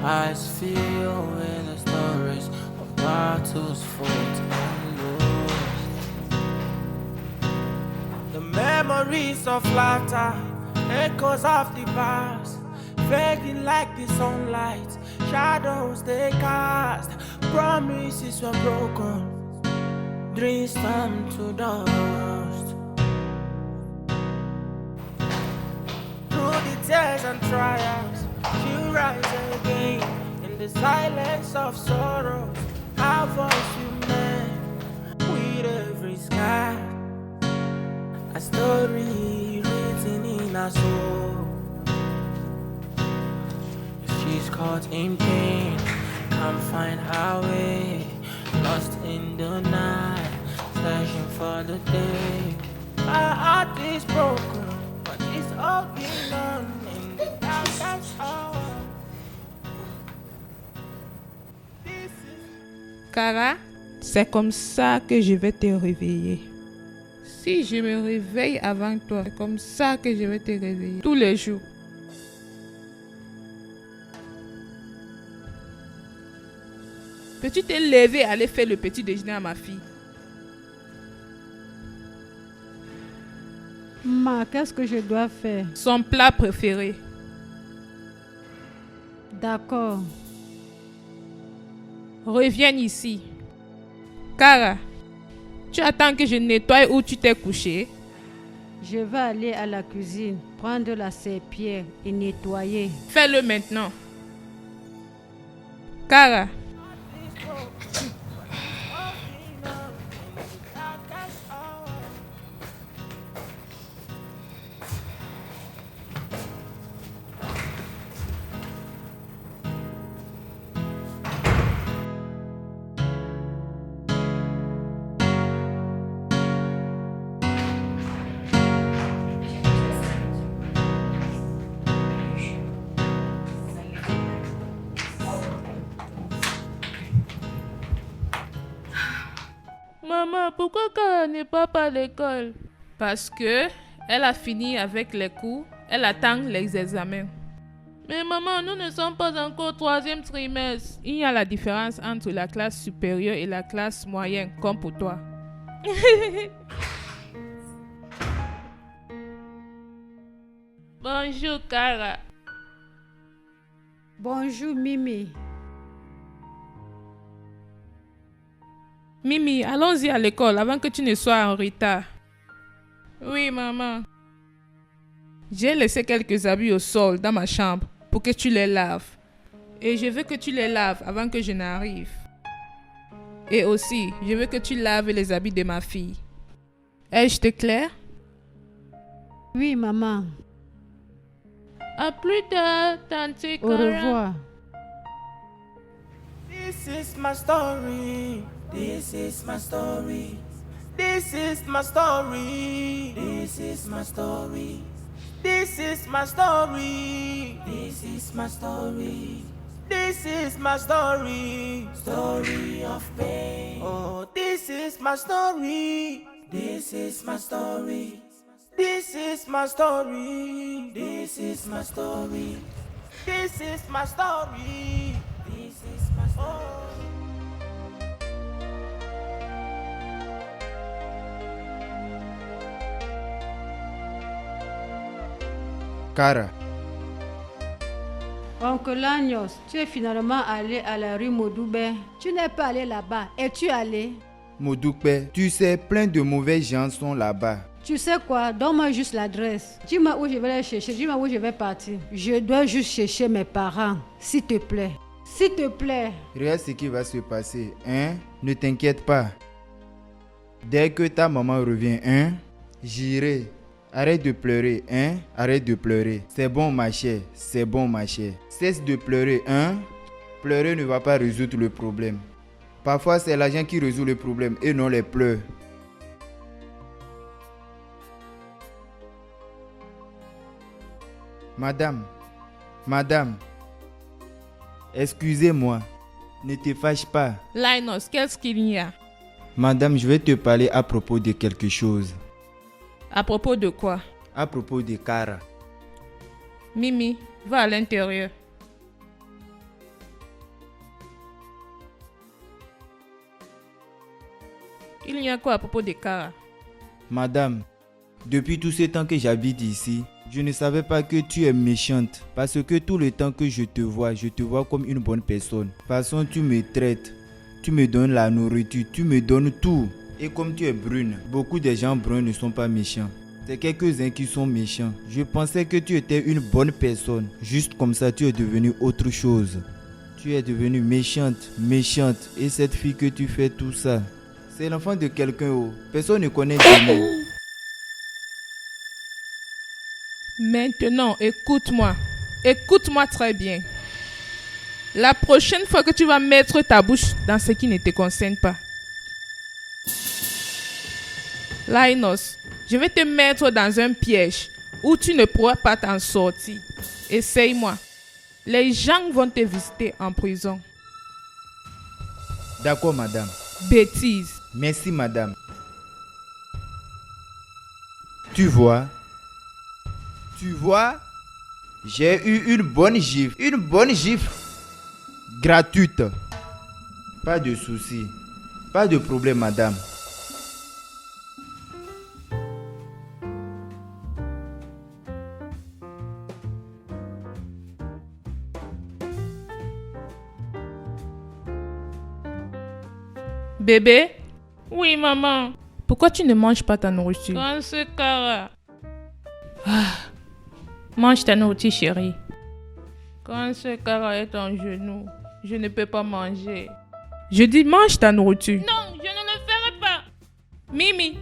Eyes filled with the stories of battles fought and lost. The memories of laughter, echoes of the past, fading like the sunlight, shadows they cast. Promises were broken, dreams turned to dust. Through the tears and trials, you rise again in the silence of sorrows. Our voice remains with every sky, a story written in our soul. If she's caught in pain, can't find her way, lost in the night, searching for the day. Our heart is broken, but it's all been done in the darkest hour. Cara, c'est comme ça que je vais te réveiller. Si je me réveille avant toi, c'est comme ça que je vais te réveiller tous les jours. Peux-tu te lever et aller faire le petit déjeuner à ma fille? Ma, qu'est-ce que je dois faire? Son plat préféré. D'accord. Reviens ici. Cara, tu attends que je nettoie où tu t'es couché? Je vais aller à la cuisine, prendre la serpillière et nettoyer. Fais-le maintenant. Cara. Maman, pourquoi Cara n'est pas à l'école? Parce que elle a fini avec les cours, elle attend les examens. Mais maman, nous ne sommes pas encore au 3e trimestre. Il y a la différence entre la classe supérieure et la classe moyenne, comme pour toi. Bonjour, Cara. Bonjour, Mimi. Mimi, allons-y à l'école avant que tu ne sois en retard. Oui, maman. J'ai laissé quelques habits au sol dans ma chambre pour que tu les laves. Et je veux que tu les laves avant que je n'arrive. Et aussi, je veux que tu laves les habits de ma fille. Est-ce clair? Oui, maman. À plus tard, tante Au Cara. revoir. This is my story. This is my story. This is my story. This is my story. This is my story. This is my story. This is my story. Story of pain. Oh, this is my story. This is my story. This is my story. This is my story. This is my story. This is my story. Cara, Oncle Agnos, tu es finalement allé à la rue Maudoubé. Tu n'es pas allé là-bas. Es-tu allé? Moudoupe, tu sais, plein de mauvais gens sont là-bas. Tu sais quoi? Donne-moi juste l'adresse. Dis-moi où je vais les chercher. Dis-moi où je vais partir. Je dois juste chercher mes parents. S'il te plaît. S'il te plaît. Regarde ce qui va se passer, hein? Ne t'inquiète pas. Dès que ta maman revient, hein? J'irai. Arrête de pleurer, hein? Arrête de pleurer. C'est bon, ma chère. C'est bon, ma chère. Cesse de pleurer, hein? Pleurer ne va pas résoudre le problème. Parfois, c'est l'argent qui résout le problème et non les pleurs. Madame, excusez-moi, ne te fâche pas. Linus, qu'est-ce qu'il y a? Madame, je vais te parler à propos de quelque chose. À propos de quoi? À propos de Cara. Mimi, va à l'intérieur. Il y a quoi à propos de Cara? Madame, depuis tout ce temps que j'habite ici, je ne savais pas que tu es méchante. Parce que tout le temps que je te vois comme une bonne personne. De toute façon, tu me traites, tu me donnes la nourriture, tu me donnes tout. Et comme tu es brune, beaucoup de gens bruns ne sont pas méchants. C'est quelques-uns qui sont méchants. Je pensais que tu étais une bonne personne. Juste comme ça, tu es devenue autre chose. Tu es devenue méchante. Et cette fille que tu fais tout ça, c'est l'enfant de quelqu'un. Oh. Personne ne connaît Dieu. Maintenant, écoute-moi. Écoute-moi très bien. La prochaine fois que tu vas mettre ta bouche dans ce qui ne te concerne pas. Linus, je vais te mettre dans un piège où tu ne pourras pas t'en sortir. Essaye-moi. Les gens vont te visiter en prison. D'accord, madame. Bêtise. Merci, madame. Tu vois, j'ai eu une bonne gifle gratuite. Pas de souci, pas de problème, madame. Bébé? Oui, maman. Pourquoi tu ne manges pas ta nourriture? Quand c'est Cara. Mange ta nourriture, chérie. Quand ce Cara est en genou, je ne peux pas manger. Je dis mange ta nourriture. Non, je ne le ferai pas. Mimi.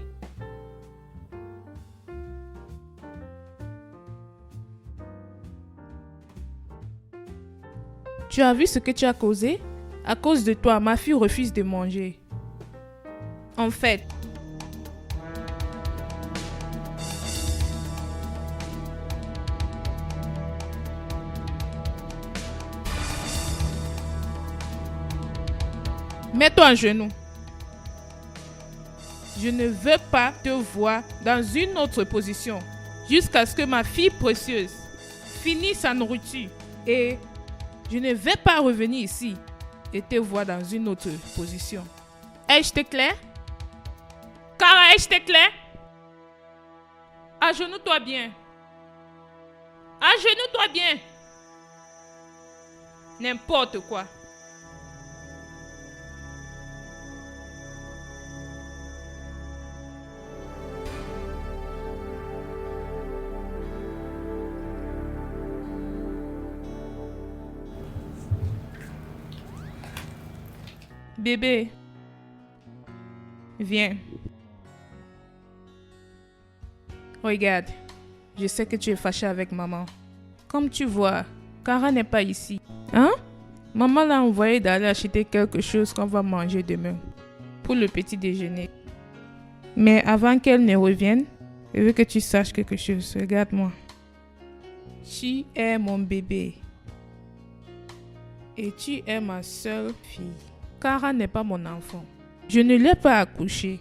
Tu as vu ce que tu as causé? À cause de toi, ma fille refuse de manger. En fait, mets-toi à genoux. Je ne veux pas te voir dans une autre position jusqu'à ce que ma fille précieuse finisse sa nourriture Et je ne vais pas revenir ici et te voir dans une autre position. Est-ce clair? Cara, est-ce clair? Agenouille-toi bien. Agenouille-toi bien. N'importe quoi. Bébé, viens. Regarde, je sais que tu es fâché avec maman. Comme tu vois, Cara n'est pas ici. Hein? Maman l'a envoyé d'aller acheter quelque chose qu'on va manger demain pour le petit déjeuner. Mais avant qu'elle ne revienne, je veux que tu saches quelque chose. Regarde-moi. Tu es mon bébé. Et tu es ma seule fille. Cara n'est pas mon enfant. Je ne l'ai pas accouchée.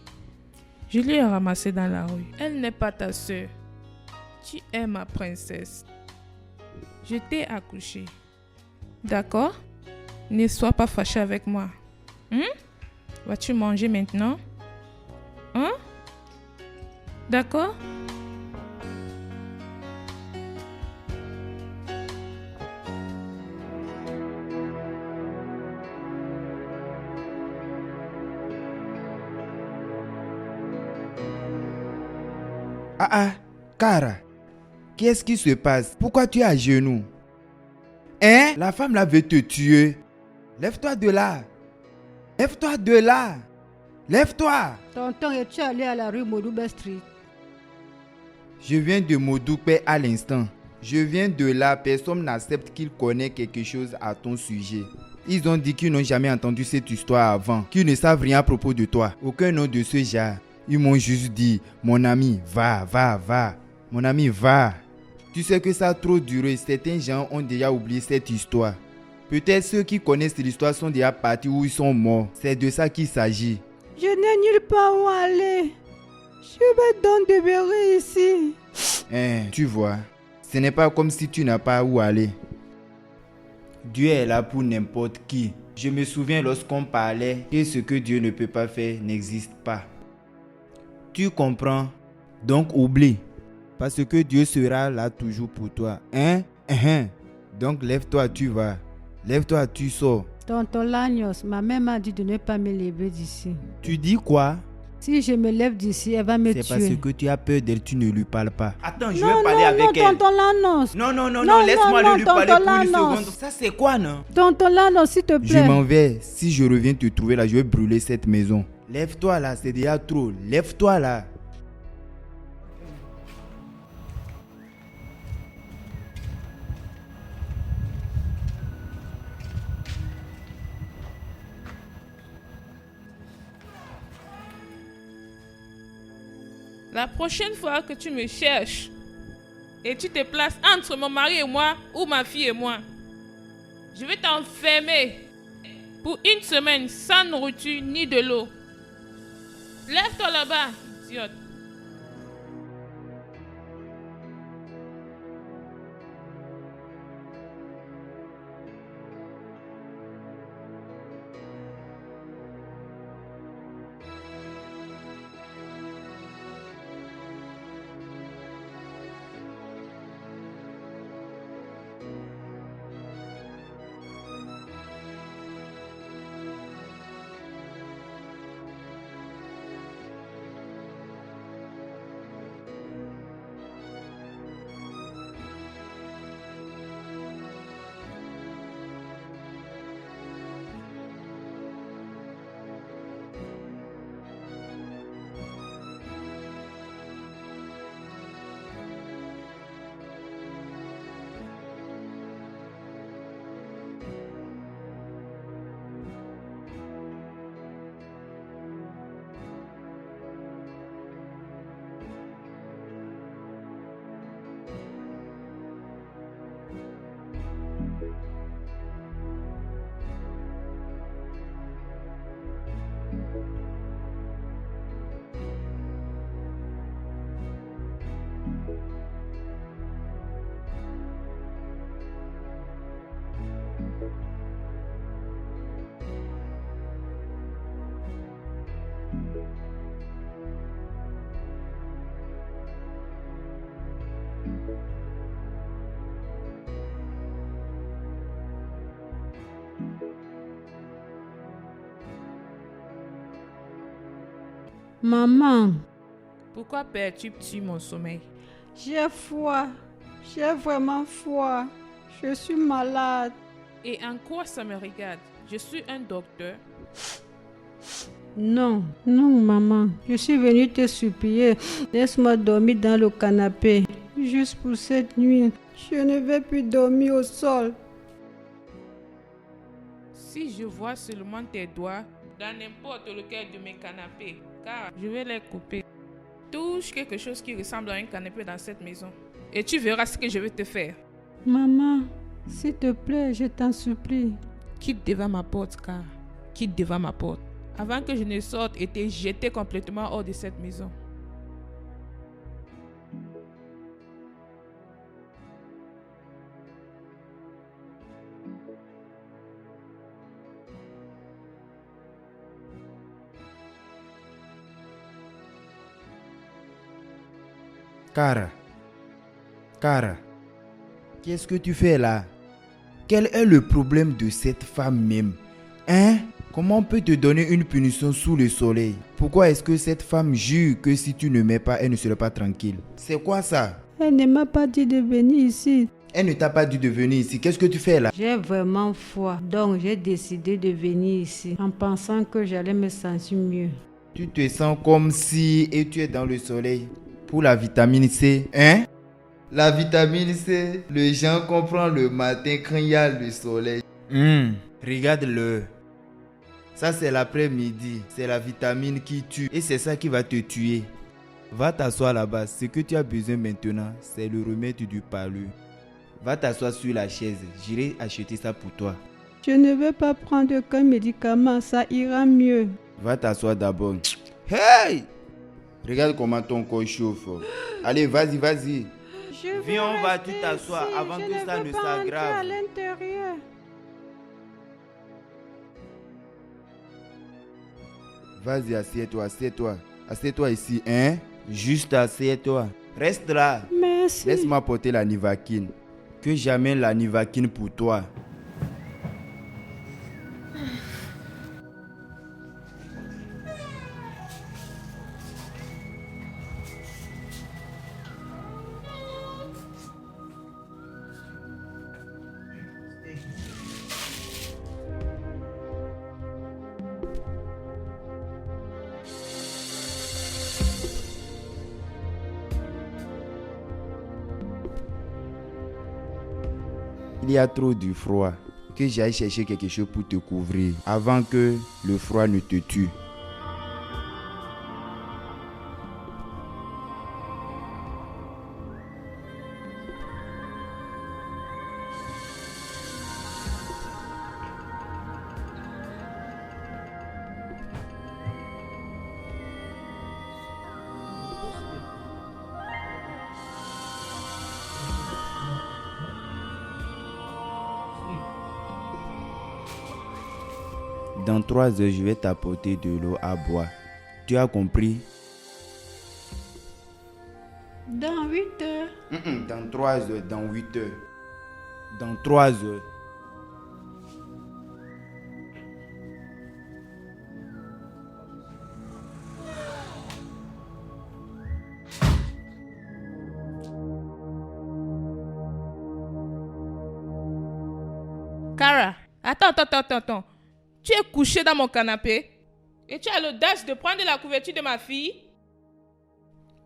Je l'ai ramassée dans la rue. Elle n'est pas ta soeur. Tu es ma princesse. Je t'ai accouchée. D'accord? Ne sois pas fâché avec moi. Vas-tu manger maintenant? D'accord? Ah, Cara, qu'est-ce qui se passe? Pourquoi tu es à genoux? Hein? La femme là veut te tuer. Lève-toi de là. Lève-toi de là. Lève-toi. Tonton, es-tu allé à la rue Modoube Street? Je viens de Modoupe à l'instant. Je viens de là. Personne n'accepte qu'il connaît quelque chose à ton sujet. Ils ont dit qu'ils n'ont jamais entendu cette histoire avant, qu'ils ne savent rien à propos de toi. Aucun nom de ce genre. Ils m'ont juste dit, mon ami, va. Mon ami, va. Tu sais que ça a trop duré. Certains gens ont déjà oublié cette histoire. Peut-être ceux qui connaissent l'histoire sont déjà partis ou ils sont morts. C'est de ça qu'il s'agit. Je n'ai nulle part où aller. Je vais donc demeurer ici. Tu vois, ce n'est pas comme si tu n'as pas où aller. Dieu est là pour n'importe qui. Je me souviens lorsqu'on parlait que ce que Dieu ne peut pas faire n'existe pas. Tu comprends? Donc oublie. Parce que Dieu sera là toujours pour toi. Donc lève-toi, tu vas. Lève-toi, tu sors. Tonton Lagnos, ma mère m'a dit de ne pas me lever d'ici. Tu dis quoi? Si je me lève d'ici, elle va me tuer. C'est parce que tu as peur d'elle, tu ne lui parles pas. Attends, je Non, vais parler non, avec non, elle. tonton Lagnos. Non, laisse-moi lui parler tonton pour une Lagnos. seconde. Ça c'est quoi, non? Tonton Lagnos, s'il te Je plaît. m'en vais. Si je reviens te trouver là, je vais brûler cette maison. Lève-toi là, c'est déjà trop. Lève-toi là. La prochaine fois que tu me cherches et tu te places entre mon mari et moi ou ma fille et moi, je vais t'enfermer pour une semaine sans nourriture ni de l'eau. Lève-toi là-bas, idiote. Maman, Pourquoi perturbes-tu mon sommeil? j'ai froid. J'ai vraiment froid. Je suis malade. Et en quoi ça me regarde? Je suis un docteur. Non, non, maman. Je suis venue te supplier. Laisse-moi dormir dans le canapé. Juste pour cette nuit. Je ne vais plus dormir au sol. Si je vois seulement tes doigts dans n'importe lequel de mes canapés, car je vais les couper. Touche quelque chose qui ressemble à un canapé dans cette maison et tu verras ce que je vais te faire. Maman, s'il te plaît, je t'en supplie. Quitte devant ma porte, car quitte devant ma porte. Avant que je ne sorte et t'ai jeté complètement hors de cette maison. Cara, qu'est-ce que tu fais là? Quel est le problème de cette femme même? Hein? Comment on peut te donner une punition sous le soleil? Pourquoi est-ce que cette femme jure que si tu ne mets pas, elle ne sera pas tranquille? C'est quoi ça? Elle ne m'a pas dit de venir ici. Elle ne t'a pas dit de venir ici. Qu'est-ce que tu fais là? J'ai vraiment froid, donc j'ai décidé de venir ici en pensant que j'allais me sentir mieux. Tu te sens comme si et tu es dans le soleil. Pour la vitamine C, hein? La vitamine C, les gens comprennent le matin quand il y a le soleil. Regarde-le. Ça c'est l'après-midi. C'est la vitamine qui tue. Et c'est ça qui va te tuer. Va t'asseoir là-bas. Ce que tu as besoin maintenant, c'est le remède du palu. Va t'asseoir sur la chaise. J'irai acheter ça pour toi. Je ne vais pas prendre aucun médicament, ça ira mieux. Va t'asseoir d'abord. Hey! Regarde comment ton corps chauffe. Allez, vas-y. Viens, on va tout t'asseoir avant que ça ne s'aggrave. À l'intérieur. Vas-y, assieds-toi. Assieds-toi ici, hein? Juste assieds-toi. Reste là. Merci. Laisse-moi porter la Nivaquine. Que j'amène la Nivaquine pour toi. Il y a trop de froid. Que j'aille chercher quelque chose pour te couvrir avant que le froid ne te tue. Dans 3 heures, je vais t'apporter de l'eau à boire. Tu as compris? Dans 8 heures. Dans 3 heures, dans 8 heures. Dans 3 heures. Cara, attends. Tu es couché dans mon canapé et tu as l'audace de prendre la couverture de ma fille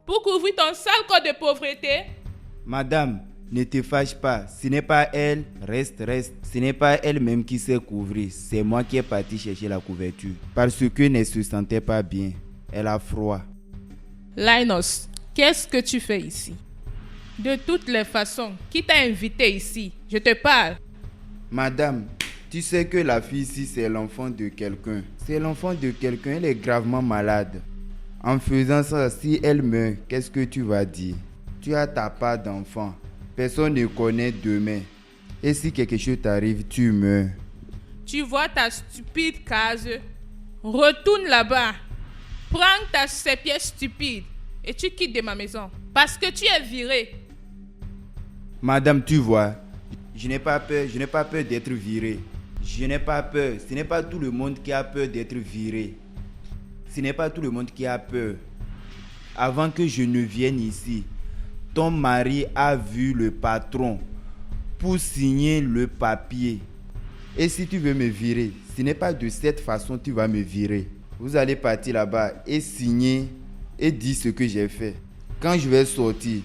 pour couvrir ton sale corps de pauvreté. Madame, ne te fâche pas. Ce n'est pas elle, reste. Ce n'est pas elle-même qui s'est couvrir. C'est moi qui est parti chercher la couverture. Parce qu'elle ne se sentait pas bien. Elle a froid. Linus, qu'est-ce que tu fais ici? De toutes les façons, qui t'a invité ici? Je te parle. Madame, tu sais que la fille ici, c'est l'enfant de quelqu'un. C'est l'enfant de quelqu'un, elle est gravement malade. En faisant ça, si elle meurt, qu'est-ce que tu vas dire? Tu as ta part d'enfant. Personne ne connaît demain. Et si quelque chose t'arrive, tu meurs. Tu vois ta stupide case? Retourne là-bas. Prends ces pièces stupides et tu quittes de ma maison. Parce que tu es viré. Madame, tu vois, je n'ai pas peur d'être viré. Je n'ai pas peur. Ce n'est pas tout le monde qui a peur d'être viré. Ce n'est pas tout le monde qui a peur. Avant que je ne vienne ici, ton mari a vu le patron pour signer le papier. Et si tu veux me virer, ce n'est pas de cette façon que tu vas me virer. Vous allez partir là-bas et signer et dire ce que j'ai fait. Quand je vais sortir,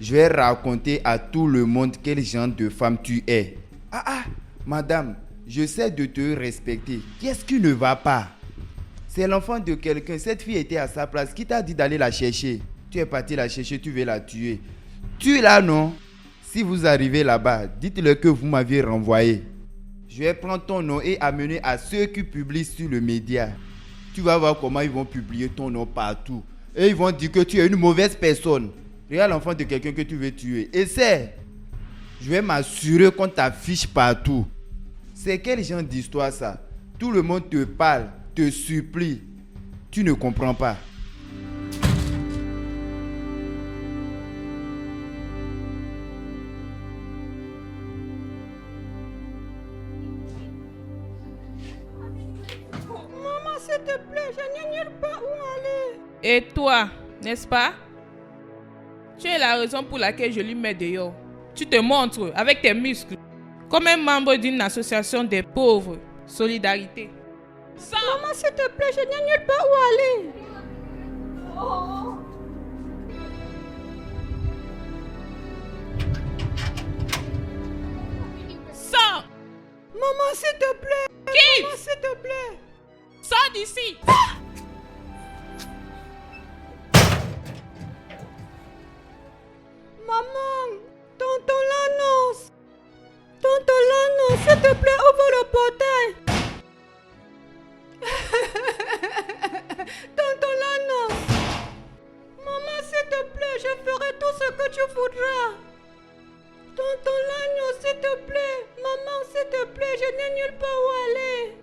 je vais raconter à tout le monde quel genre de femme tu es. Madame, je sais de te respecter. Qu'est-ce qui ne va pas? C'est l'enfant de quelqu'un. Cette fille était à sa place. Qui t'a dit d'aller la chercher? Tu es parti la chercher, tu veux la tuer. Tue-la, non? Si vous arrivez là-bas, dites-leur que vous m'aviez renvoyé. Je vais prendre ton nom et amener à ceux qui publient sur le média. Tu vas voir comment ils vont publier ton nom partout. Et ils vont dire que tu es une mauvaise personne. Regarde l'enfant de quelqu'un que tu veux tuer. Essaie. Je vais m'assurer qu'on t'affiche partout. C'est quel genre d'histoire ça? Tout le monde te parle, te supplie. Tu ne comprends pas. Maman, s'il te plaît, je n'ai nulle part où aller. Et toi, n'est-ce pas? Tu es la raison pour laquelle je lui mets dehors. Tu te montres avec tes muscles comme un membre d'une association des pauvres. Solidarité. Sors! Maman, s'il te plaît, je n'ai nulle part où aller. Sors! Maman, s'il te plaît. Quitte! Maman, s'il te plaît. Sors d'ici! Maman, tonton l'annonce. Tonton l'annonce, s'il te plaît, ouvre le portail. Tonton l'annonce. Maman, s'il te plaît, je ferai tout ce que tu voudras. Tonton l'annonce, s'il te plaît. Maman, s'il te plaît, je n'ai nulle part où aller.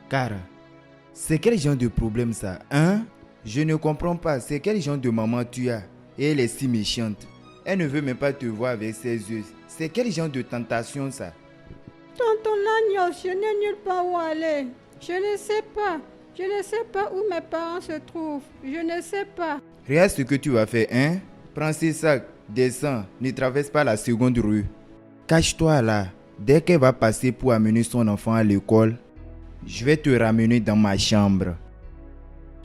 Cara, c'est quel genre de problème ça, hein? Je ne comprends pas, c'est quel genre de maman tu as? Et elle est si méchante. Elle ne veut même pas te voir avec ses yeux. C'est quel genre de tentation ça? Tonton l'agneau, je n'ai nulle part où aller. Je ne sais pas. Je ne sais pas où mes parents se trouvent. Je ne sais pas. Regarde ce que tu vas faire, hein? Prends ces sacs, descends, ne traverse pas la seconde rue. Cache-toi là. Dès qu'elle va passer pour amener son enfant à l'école, je vais te ramener dans ma chambre.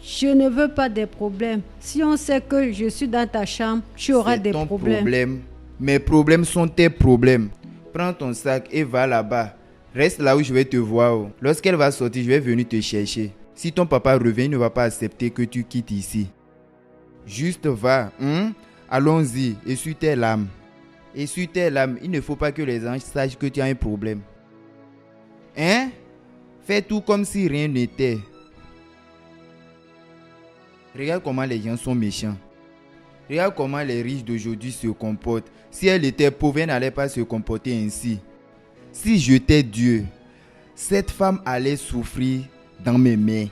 Je ne veux pas des problèmes. Si on sait que je suis dans ta chambre, tu auras C'est des ton problèmes. problème. Mes problèmes sont tes problèmes. Prends ton sac et va là-bas. Reste là où je vais te voir. Lorsqu'elle va sortir, je vais venir te chercher. Si ton papa revient, il ne va pas accepter que tu quittes ici. Juste va. Allons-y. Essuie tes larmes. Essuie tes larmes. Il ne faut pas que les anges sachent que tu as un problème. Hein? Fais tout comme si rien n'était. Regarde comment les gens sont méchants. Regarde comment les riches d'aujourd'hui se comportent. Si elle était pauvre, elle n'allait pas se comporter ainsi. Si j'étais Dieu, cette femme allait souffrir dans mes mains.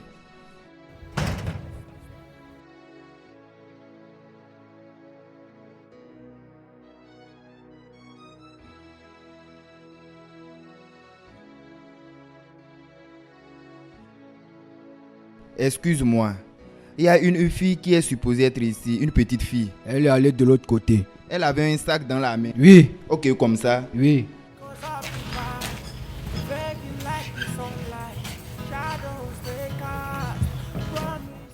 Excuse-moi. Il y a une fille qui est supposée être ici, une petite fille. Elle est allée de l'autre côté. Elle avait un sac dans la main. Oui, Ok, comme ça. oui. Cause I'll be fine, begging like the sunlight. Shadows they cast. Promise.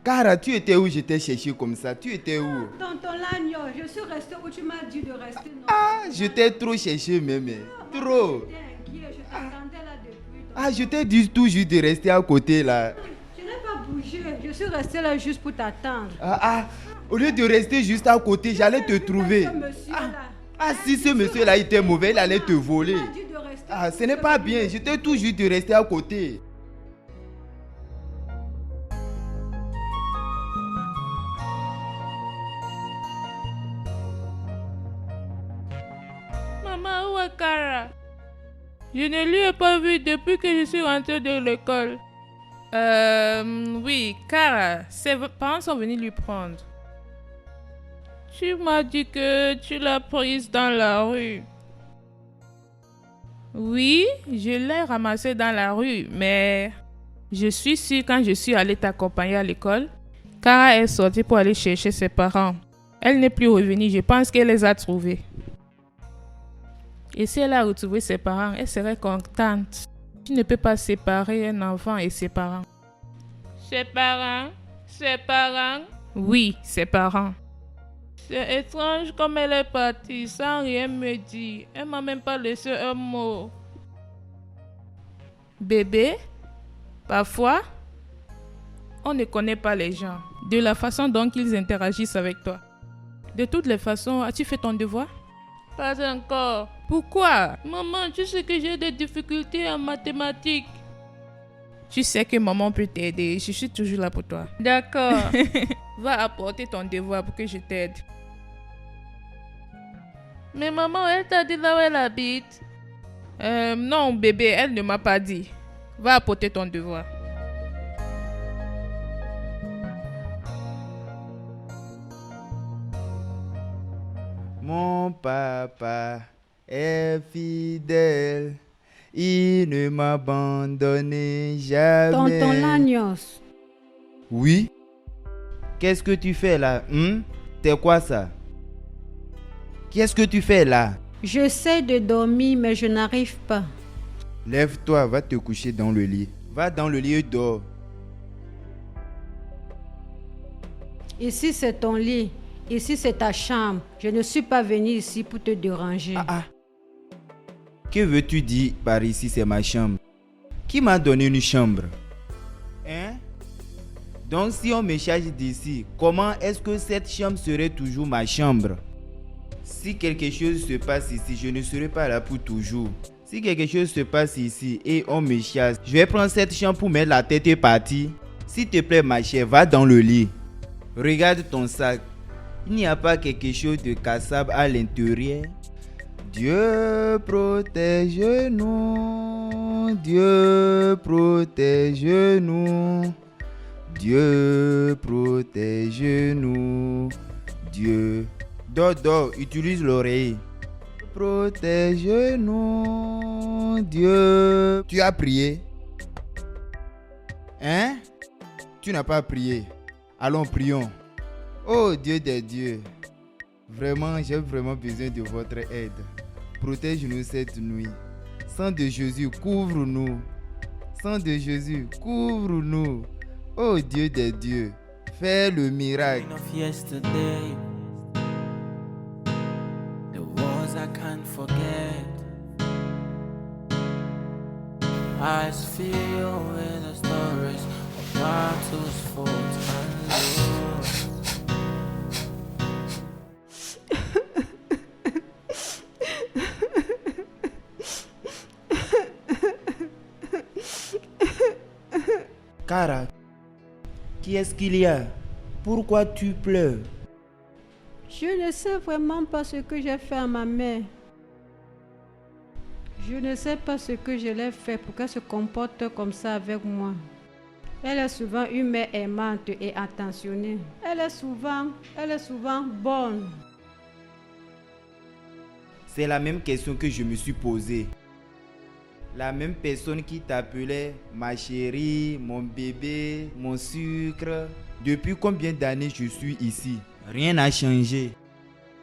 Cara, tu étais où? Je t'ai cherché comme ça. Tu étais où? Tonton Lagno, je suis restée où tu m'as dit de rester. Non. Ah, je t'ai trop cherché même. Trop. J'étais inquiet, je t'attendais là depuis. Ah, je t'ai dit toujours de rester à côté là. Je n'ai pas bougé, je suis restée là juste pour t'attendre. Au lieu de rester juste à côté, j'allais te trouver. Ce monsieur-là. Si ce monsieur-là était mauvais, il allait te voler. Tu m'as dit de rester Ce n'est pas bien. Je t'ai toujours dit de rester à côté. Maman, où est Cara? Je ne lui ai pas vu depuis que je suis rentrée de l'école. Oui, Cara, ses parents sont venus lui prendre. Tu m'as dit que tu l'as prise dans la rue. Oui, je l'ai ramassée dans la rue, mais je suis sûre quand je suis allée t'accompagner à l'école, Cara est sortie pour aller chercher ses parents. Elle n'est plus revenue, je pense qu'elle les a trouvés. Et si elle a retrouvé ses parents, elle serait contente. Tu ne peux pas séparer un enfant et ses parents. Ses parents? Ses parents? Oui, ses parents. C'est étrange comme elle est partie sans rien me dire. Elle m'a même pas laissé un mot. Bébé, parfois, on ne connaît pas les gens de la façon dont ils interagissent avec toi. De toutes les façons, as-tu fait ton devoir? Pas encore. Pourquoi? Maman, tu sais que j'ai des difficultés en mathématiques. Tu sais que maman peut t'aider. Je suis toujours là pour toi. D'accord. Va apporter ton devoir pour que je t'aide. Mais maman, elle t'a dit là où elle habite? Non, bébé, elle ne m'a pas dit. Va apporter ton devoir. Mon papa est fidèle. Il ne m'abandonne jamais. Tonton Lagnos. Oui? Qu'est-ce que tu fais là? T'es quoi ça? Qu'est-ce que tu fais là? J'essaie de dormir, mais je n'arrive pas. Lève-toi, va te coucher dans le lit. Va dans le lit et dors. Ici, c'est ton lit. Ici, c'est ta chambre. Je ne suis pas venue ici pour te déranger. Que veux-tu dire par ici, c'est ma chambre? Qui m'a donné une chambre? Donc, si on me charge d'ici, comment est-ce que cette chambre serait toujours ma chambre? Si quelque chose se passe ici, je ne serai pas là pour toujours. Si quelque chose se passe ici et on me chasse, je vais prendre cette chambre pour mettre la tête et partir. S'il te plaît, ma chère, va dans le lit. Regarde ton sac. Il n'y a pas quelque chose de cassable à l'intérieur. Dieu protège-nous. Dieu protège-nous. Dieu protège-nous. Dieu. Dors, utilise l'oreille. Protège-nous, Dieu. Tu as prié? Tu n'as pas prié. Allons, prions. Oh Dieu des dieux, vraiment, j'ai vraiment besoin de votre aide. Protège-nous cette nuit. Sang de Jésus, couvre-nous. Sang de Jésus, couvre-nous. Oh Dieu des dieux, fais le miracle. Of yesterday, the wars I can't forget. Eyes filled with the stories of battles fought and lost. Cara, qui est-ce qu'il y a? Pourquoi tu pleures? Je ne sais vraiment pas ce que j'ai fait à ma mère. Je ne sais pas ce que je l'ai fait pour qu'elle se comporte comme ça avec moi. Elle est souvent une mère aimante et attentionnée. Elle est souvent bonne. C'est la même question que je me suis posée. La même personne qui t'appelait ma chérie, mon bébé, mon sucre. Depuis combien d'années je suis ici? Rien n'a changé.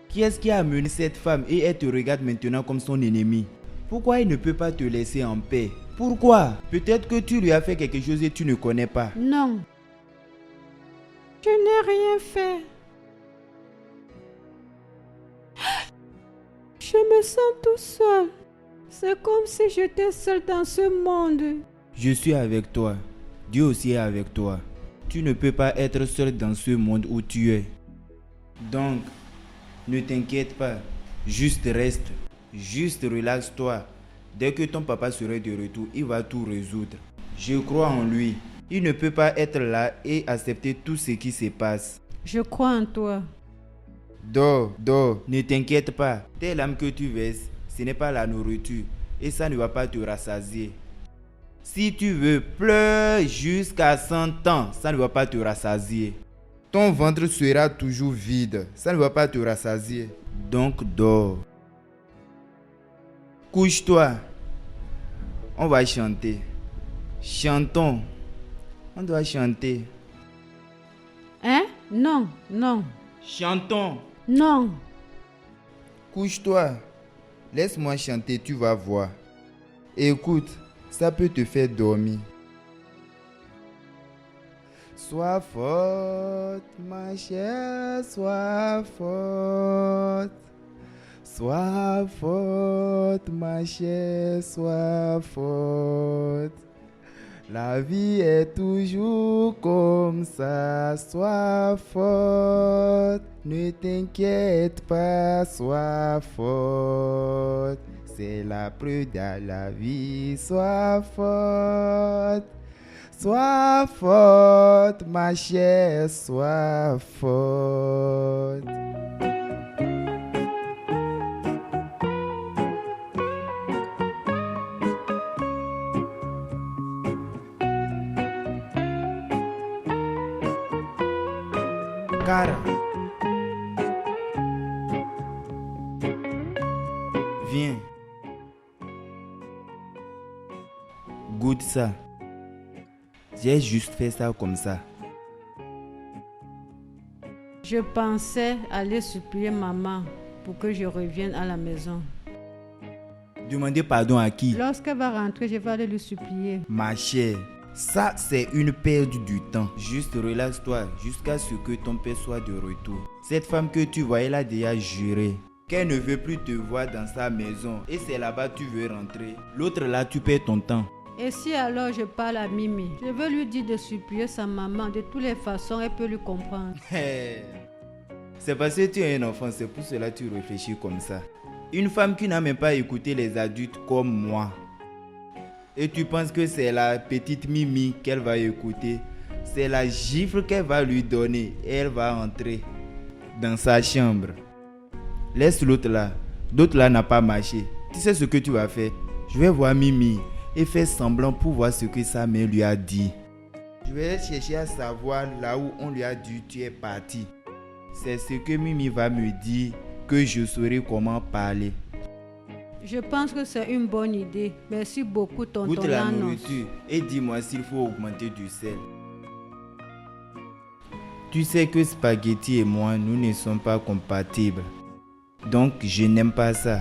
Qui est-ce qui a amené cette femme et elle te regarde maintenant comme son ennemi? Pourquoi il ne peut pas te laisser en paix? Pourquoi? Peut-être que tu lui as fait quelque chose et tu ne connais pas. Non. Je n'ai rien fait. Je me sens tout seul. C'est comme si j'étais seul dans ce monde. Je suis avec toi. Dieu aussi est avec toi. Tu ne peux pas être seul dans ce monde où tu es. Donc, ne t'inquiète pas. Juste reste. Juste relaxe-toi. Dès que ton papa sera de retour, il va tout résoudre. Je crois en lui. Il ne peut pas être là et accepter tout ce qui se passe. Je crois en toi. Dors, dors, ne t'inquiète pas. Tes larmes que tu verses, ce n'est pas la nourriture et ça ne va pas te rassasier. Si tu veux, pleure jusqu'à 100 ans, ça ne va pas te rassasier. Ton ventre sera toujours vide, ça ne va pas te rassasier. Donc dors. Couche-toi. On va chanter. Chantons. On doit chanter. Hein? Non, non, Chantons. non. Couche-toi. Laisse-moi chanter, tu vas voir. Écoute, ça peut te faire dormir. Sois forte, ma chère, sois forte. Sois forte, ma chère, sois forte. La vie est toujours comme ça, sois forte. Ne t'inquiète pas, sois forte. C'est la preuve de la vie, sois forte. Sois forte, ma chère, sois forte. Cara, viens. Goûte ça. J'ai juste fait ça comme ça. Je pensais aller supplier maman pour que je revienne à la maison. Demandez pardon à qui? Lorsqu'elle va rentrer, je vais aller lui supplier. Ma chère, ça c'est une perte du temps. Juste relaxe-toi jusqu'à ce que ton père soit de retour. Cette femme que tu vois, elle a déjà juré qu'elle ne veut plus te voir dans sa maison. Et c'est là-bas que tu veux rentrer. L'autre là, tu perds ton temps. Et si alors je parle à Mimi, je veux lui dire de supplier sa maman. De toutes les façons, elle peut lui comprendre. C'est parce que tu es un enfant, c'est pour cela que tu réfléchis comme ça. Une femme qui n'a même pas écouté les adultes comme moi. Et tu penses que c'est la petite Mimi qu'elle va écouter. C'est la gifle qu'elle va lui donner. Et elle va entrer dans sa chambre. Laisse l'autre là. L'autre là n'a pas marché. Tu sais ce que tu vas faire? Je vais voir Mimi et faire semblant pour voir ce que sa mère lui a dit. Je vais chercher à savoir là où on lui a dit tu es parti. C'est ce que Mimi va me dire que je saurai comment parler. Je pense que c'est une bonne idée. Merci beaucoup, tonton Goûte la Lanos. nourriture et dis-moi s'il faut augmenter du sel. Tu sais que spaghetti et moi, nous ne sommes pas compatibles. Donc, je n'aime pas ça.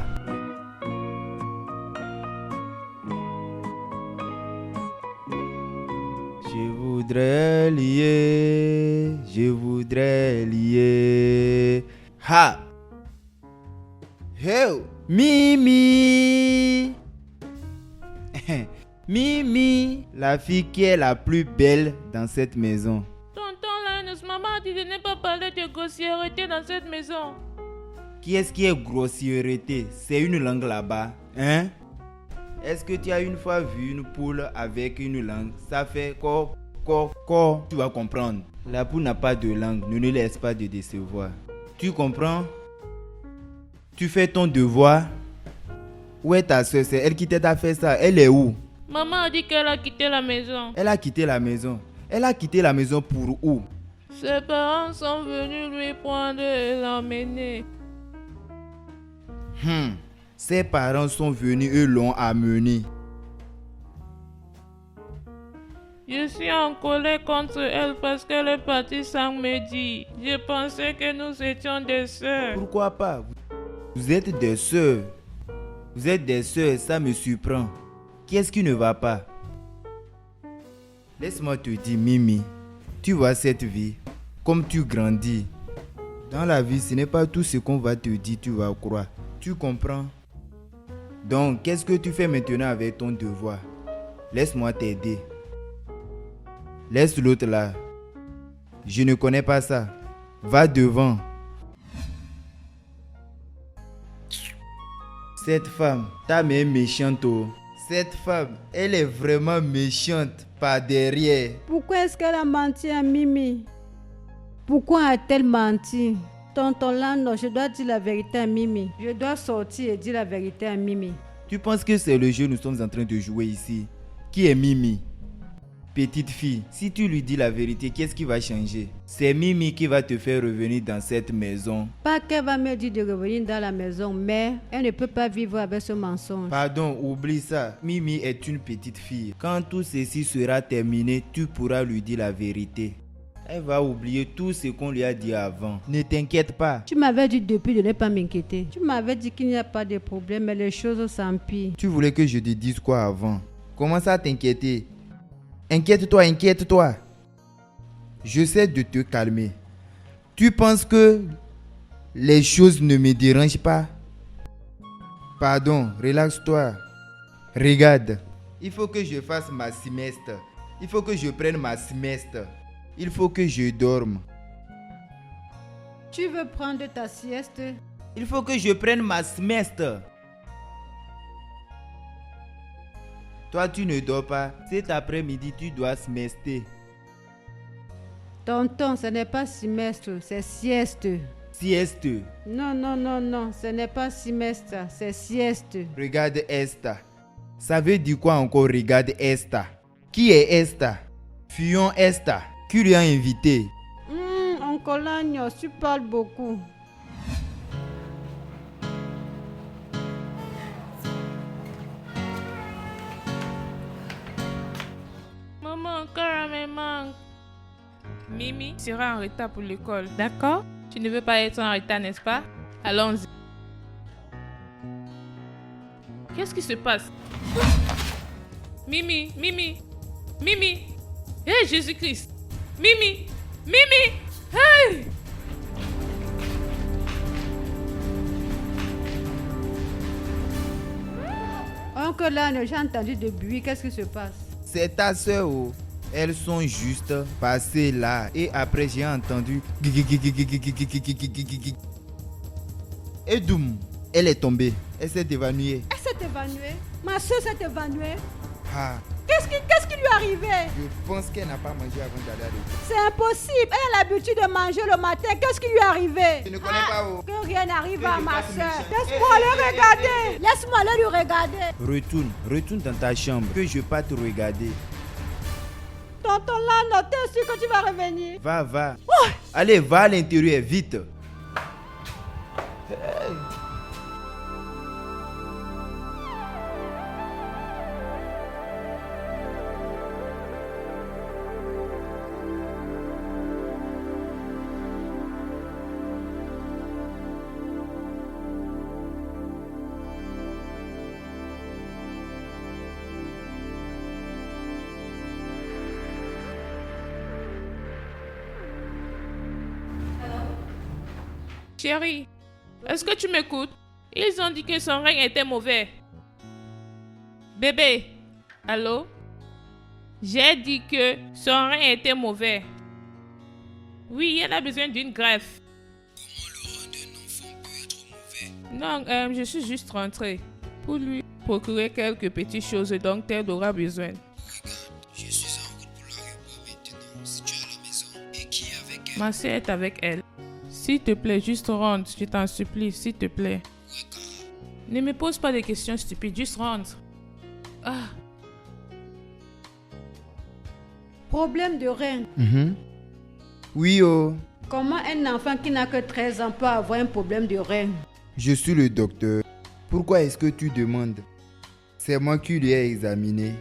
Je voudrais lier. Ha! Hey! Mimi! Mimi, la fille qui est la plus belle dans cette maison. Tonton Linus, maman a dit de ne pas parler de grossièreté dans cette maison. Qui est-ce qui est grossièreté? C'est une langue là-bas, hein? Est-ce que tu as une fois vu une poule avec une langue? Ça fait quoi? Tu vas comprendre. La poule n'a pas de langue, ne laisse pas de décevoir. Tu comprends? Tu fais ton devoir. Où est ta soeur? C'est elle qui t'a fait ça. Elle est où? Maman a dit qu'elle a quitté la maison. Elle a quitté la maison. Elle a quitté la maison pour où? Ses parents sont venus lui prendre et l'emmener. Ses parents sont venus et l'ont amené. Je suis en colère contre elle parce qu'elle est partie sans me dire. Je pensais que nous étions des sœurs. Pourquoi pas? Vous êtes des sœurs. Vous êtes des sœurs, ça me surprend. Qu'est-ce qui ne va pas? Laisse-moi te dire, Mimi, tu vois cette vie, comme tu grandis. Dans la vie, ce n'est pas tout ce qu'on va te dire, tu vas croire. Tu comprends? Donc, qu'est-ce que tu fais maintenant avec ton devoir? Laisse-moi t'aider. Laisse l'autre là. Je ne connais pas ça. Va devant. Cette femme, ta mère méchante. Oh. Cette femme, elle est vraiment méchante par derrière. Pourquoi est-ce qu'elle a menti à Mimi? Pourquoi a-t-elle menti? Tonton Lano, je dois dire la vérité à Mimi. Je dois sortir et dire la vérité à Mimi. Tu penses que c'est le jeu que nous sommes en train de jouer ici? Qui est Mimi? Petite fille, si tu lui dis la vérité, qu'est-ce qui va changer? C'est Mimi qui va te faire revenir dans cette maison. Pas qu'elle va me dire de revenir dans la maison, mais elle ne peut pas vivre avec ce mensonge. Pardon, oublie ça. Mimi est une petite fille. Quand tout ceci sera terminé, tu pourras lui dire la vérité. Elle va oublier tout ce qu'on lui a dit avant. Ne t'inquiète pas. Tu m'avais dit depuis de ne pas m'inquiéter. Tu m'avais dit qu'il n'y a pas de problème, mais les choses s'empirent. Tu voulais que je te dise quoi avant? Commence à t'inquiéter. Inquiète-toi, inquiète-toi. J'essaie de te calmer. Tu penses que les choses ne me dérangent pas? Pardon, relaxe-toi. Regarde, il faut que je fasse ma sieste. Il faut que je prenne ma sieste. Il faut que je dorme. Tu veux prendre ta sieste? Il faut que je prenne ma sieste. Toi, tu ne dors pas. Cet après-midi, tu dois siester. Tonton, ce n'est pas semestre, c'est sieste. Sieste. Non, non, non, non, ce n'est pas semestre, c'est sieste. Regarde esta. Ça veut dire quoi encore, regarde esta? Qui est esta? Fuyons esta. Qui lui a invité? Oncle Lagnos, tu parles beaucoup. Maman, encore me manque. Mimi sera en retard pour l'école, d'accord? Tu ne veux pas être en retard, n'est-ce pas? Allons-y. Qu'est-ce qui se passe? Mimi, Mimi, Mimi. Hé, Jésus-Christ. Mimi, Mimi. Hey! Oncle Lagnos, j'ai entendu du bruit, qu'est-ce qui se passe? C'est ta soeur. Oh. Elles sont juste passées là. Et après, j'ai entendu. Et doum, elle est tombée. Elle s'est évanouie. Elle s'est évanouie? Ma soeur s'est évanouie? Ah, Qu'est-ce qui lui est arrivé? je pense qu'elle n'a pas mangé avant d'aller à l'école. C'est impossible. Elle a l'habitude de manger le matin. Qu'est-ce qui lui est arrivé? Je ne connais pas. Oh. Que rien n'arrive Que à je ma fasse soeur. méchant. Laisse-moi aller regarder. Laisse-moi aller lui regarder. Retourne dans ta chambre. Que je parte te regarder. Tonton Lano, t'es sûr que tu vas revenir? Va. Allez, va à l'intérieur, vite. Chérie, est-ce que tu m'écoutes? Ils ont dit que son règne était mauvais. Bébé, allô? J'ai dit que son règne était mauvais. Oui, elle a besoin d'une greffe. Comment le rein d'un enfant peut être mauvais? Non, je suis juste rentrée pour lui procurer quelques petites choses dont elle aura besoin. Regarde, je suis en route pour l'aéroport maintenant. Si tu es à la maison et qui est avec elle? Ma soeur est avec elle. S'il te plaît, juste rentre, je t'en supplie, s'il te plaît. Ne me pose pas de questions stupides, juste rentre. Ah, Problème de rein. Oui, oh. Comment un enfant qui n'a que 13 ans peut avoir un problème de rein? Je suis le docteur. Pourquoi est-ce que tu demandes? C'est moi qui lui ai examiné.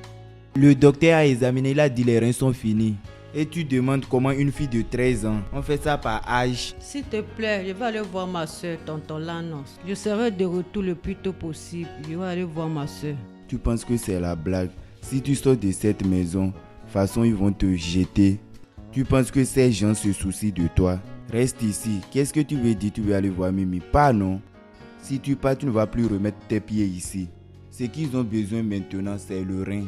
Le docteur a examiné, il a dit les reins sont finis. Et tu demandes comment une fille de 13 ans, on fait ça par âge. S'il te plaît, je vais aller voir ma soeur, tonton Lagnos. Je serai de retour le plus tôt possible. Je vais aller voir ma soeur. Tu penses que c'est la blague? Si tu sors de cette maison, de toute façon ils vont te jeter. Tu penses que ces gens se soucient de toi? Reste ici. Qu'est-ce que tu veux dire? Tu veux aller voir Mimi? Pas non. Si tu pars, tu ne vas plus remettre tes pieds ici. Ce qu'ils ont besoin maintenant, c'est le rein.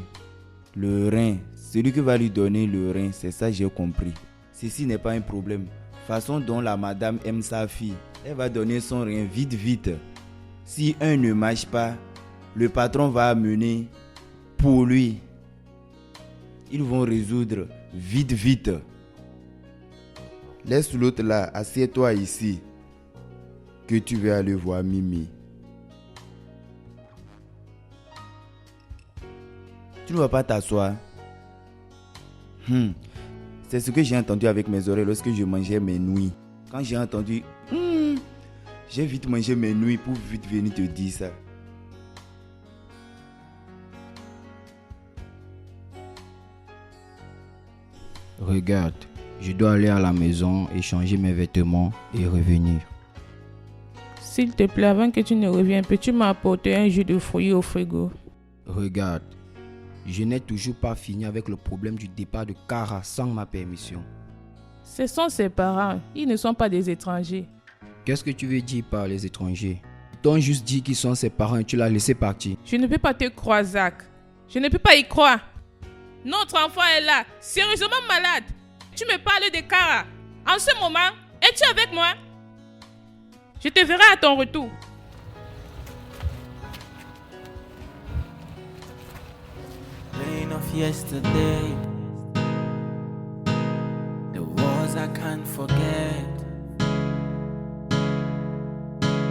Le rein. Celui qui va lui donner le rein, c'est ça j'ai compris. Ceci n'est pas un problème. Façon dont la madame aime sa fille, elle va donner son rein vite vite. Si un ne marche pas, le patron va amener pour lui. Ils vont résoudre vite vite. Laisse l'autre là, assieds-toi ici. Que tu veux aller voir Mimi. Tu ne vas pas t'asseoir. C'est ce que j'ai entendu avec mes oreilles lorsque je mangeais mes nouilles. Quand j'ai entendu, j'ai vite mangé mes nouilles pour vite venir te dire ça. Regarde, je dois aller à la maison et changer mes vêtements et revenir. S'il te plaît, avant que tu ne reviennes, peux-tu m'apporter un jus de fruits au frigo? Regarde, je n'ai toujours pas fini avec le problème du départ de Kara sans ma permission. Ce sont ses parents, ils ne sont pas des étrangers. Qu'est-ce que tu veux dire par les étrangers? Ils t'ont juste dit qu'ils sont ses parents et tu l'as laissé partir. Je ne peux pas te croire, Zach. Je ne peux pas y croire. Notre enfant est là, sérieusement malade. Tu me parles de Kara. En ce moment, es-tu avec moi? Je te verrai à ton retour. Rain of yesterday, the wars I can't forget.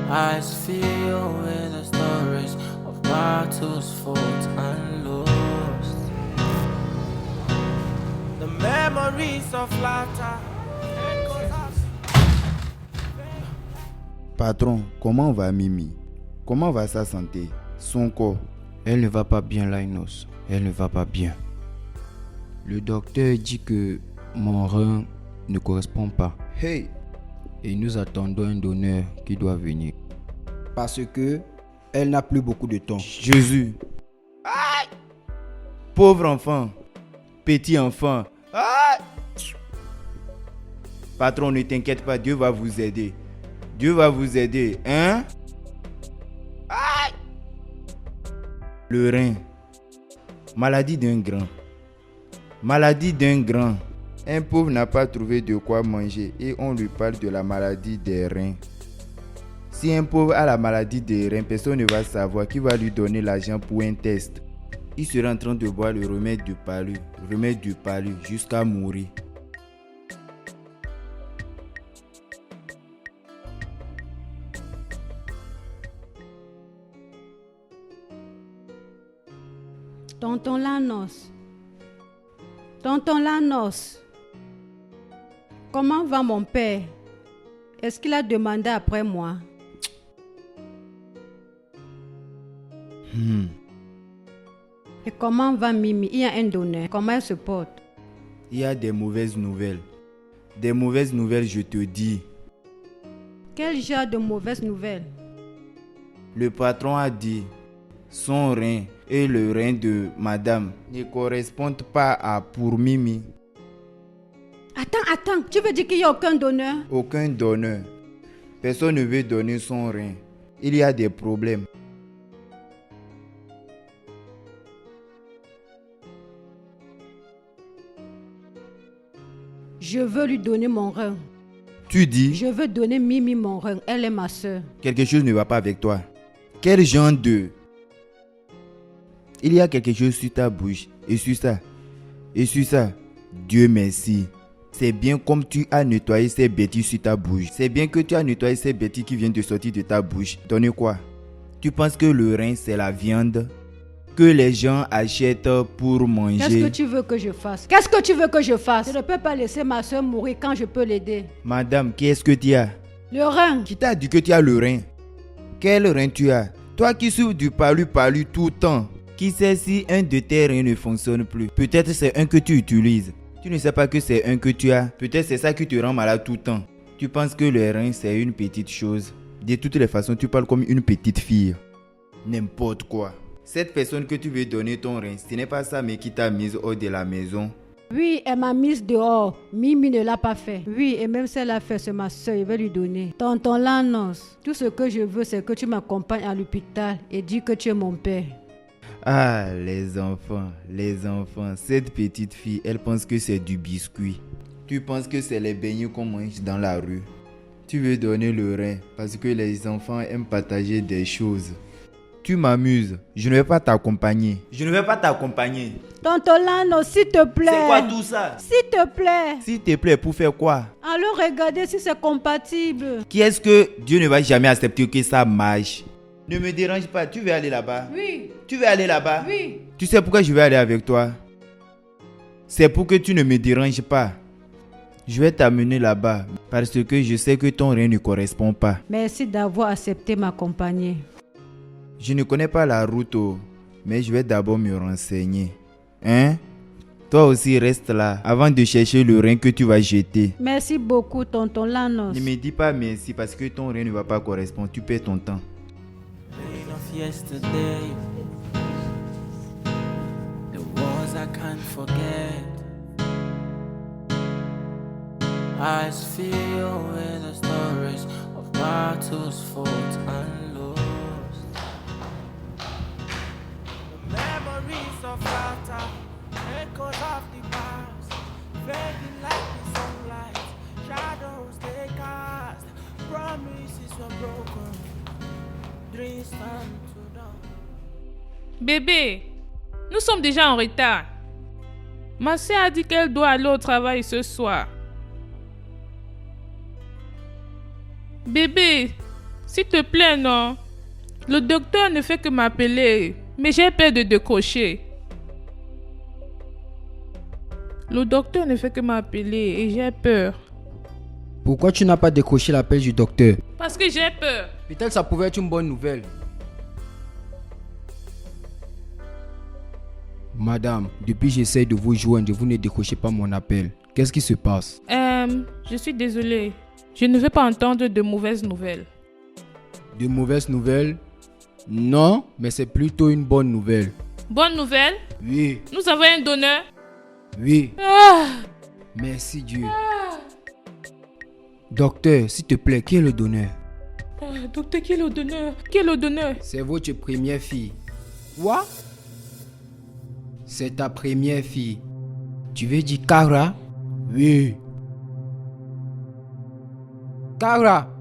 Eyes filled with the stories of battles fought and lost. The memories of laughter. Patron, comment va Mimi? Comment va sa santé? Son corps? Elle ne va pas bien, Linus. Elle ne va pas bien. Le docteur dit que mon rein ne correspond pas. Hey! Et nous attendons un donneur qui doit venir. Parce que elle n'a plus beaucoup de temps. Jésus! Aïe! Pauvre enfant! Petit enfant! Aïe! Patron, ne t'inquiète pas, Dieu va vous aider. Dieu va vous aider, hein? Aïe! Le rein. Maladie d'un grand. Maladie d'un grand. Un pauvre n'a pas trouvé de quoi manger et on lui parle de la maladie des reins. Si un pauvre a la maladie des reins, personne ne va savoir qui va lui donner l'argent pour un test. Il sera en train de boire le remède du palu jusqu'à mourir. Tonton Lanos. Tonton Lanos. Comment va mon père? Est-ce qu'il a demandé après moi? Et comment va Mimi? Il y a un donneur. Comment elle se porte? Il y a des mauvaises nouvelles. Des mauvaises nouvelles, je te dis. Quel genre de mauvaises nouvelles? Le patron a dit son rein et le rein de madame ne correspondent pas à pour Mimi. Attends, tu veux dire qu'il n'y a aucun donneur? Aucun donneur. Personne ne veut donner son rein. Il y a des problèmes. Je veux lui donner mon rein. Tu dis? Je veux donner Mimi mon rein. Elle est ma soeur. Quelque chose ne va pas avec toi. Quel genre de... Il y a quelque chose sur ta bouche. Et sur ça. Et sur ça. Dieu merci. C'est bien comme tu as nettoyé ces bêtises sur ta bouche. C'est bien que tu as nettoyé ces bêtises qui viennent de sortir de ta bouche. Donne quoi? Tu penses que le rein c'est la viande que les gens achètent pour manger? Qu'est-ce que tu veux que je fasse? Qu'est-ce que tu veux que je fasse? Je ne peux pas laisser ma soeur mourir quand je peux l'aider. Madame, qu'est-ce que tu as? Le rein. Qui t'a dit que tu as le rein? Quel rein tu as? Toi qui souffres du palu tout le temps. Qui sait si un de tes reins ne fonctionne plus? Peut-être c'est un que tu utilises. Tu ne sais pas que c'est un que tu as. Peut-être c'est ça qui te rend malade tout le temps. Tu penses que le rein c'est une petite chose. De toutes les façons, tu parles comme une petite fille. N'importe quoi. Cette personne que tu veux donner ton rein, ce n'est pas ça mais qui t'a mise hors de la maison. Oui, elle m'a mise dehors. Mimi ne l'a pas fait. Oui, et même si elle l'a fait, c'est ma soeur, je vais lui donner. Tonton Lanos, tout ce que je veux, c'est que tu m'accompagnes à l'hôpital et dis que tu es mon père. Ah, les enfants. Cette petite fille, elle pense que c'est du biscuit. Tu penses que c'est les beignets qu'on mange dans la rue. Tu veux donner le rein parce que les enfants aiment partager des choses. Tu m'amuses. Je ne vais pas t'accompagner. Tonton Lanos, s'il te plaît. C'est quoi tout ça? S'il te plaît. S'il te plaît, pour faire quoi? Allons regarder si c'est compatible. Qui est-ce que Dieu ne va jamais accepter que ça marche? Ne me dérange pas, tu veux aller là-bas? Oui. Tu veux aller là-bas? Oui. Tu sais pourquoi je vais aller avec toi? C'est pour que tu ne me déranges pas. Je vais t'amener là-bas parce que je sais que ton rein ne correspond pas. Merci d'avoir accepté m'accompagner. Je ne connais pas la route, mais je vais d'abord me renseigner. Hein? Toi aussi reste là avant de chercher le rein que tu vas jeter. Merci beaucoup, tonton Lanos. Ne me dis pas merci parce que ton rein ne va pas correspondre. Tu perds ton temps. Pain of yesterday, the wars I can't forget. Eyes filled with the stories of battles fought and lost. The memories of laughter, echoes of the past, fading like the sunlight, shadows they cast. Promises were broken, dreams turned to dawn. Bébé, nous sommes déjà en retard. Ma soeur a dit qu'elle doit aller au travail ce soir. Bébé, s'il te plaît, non. Le docteur ne fait que m'appeler, mais j'ai peur de décrocher. Le docteur ne fait que m'appeler et j'ai peur. Pourquoi tu n'as pas décroché l'appel du docteur? Parce que j'ai peur. Peut-être ça pouvait être une bonne nouvelle. Madame, depuis que j'essaie de vous joindre, vous ne décrochez pas mon appel. Qu'est-ce qui se passe? Je suis désolée. Je ne veux pas entendre de mauvaises nouvelles. De mauvaises nouvelles? Non, mais c'est plutôt une bonne nouvelle. Bonne nouvelle? Oui, Nous avons un donneur. oui. Ah! Merci Dieu. Docteur, s'il te plaît, qui est le donneur? Docteur, qui est le donneur? Qui est le donneur? C'est votre première fille. Quoi? C'est ta première fille. Tu veux dire Kara? Oui. Kara!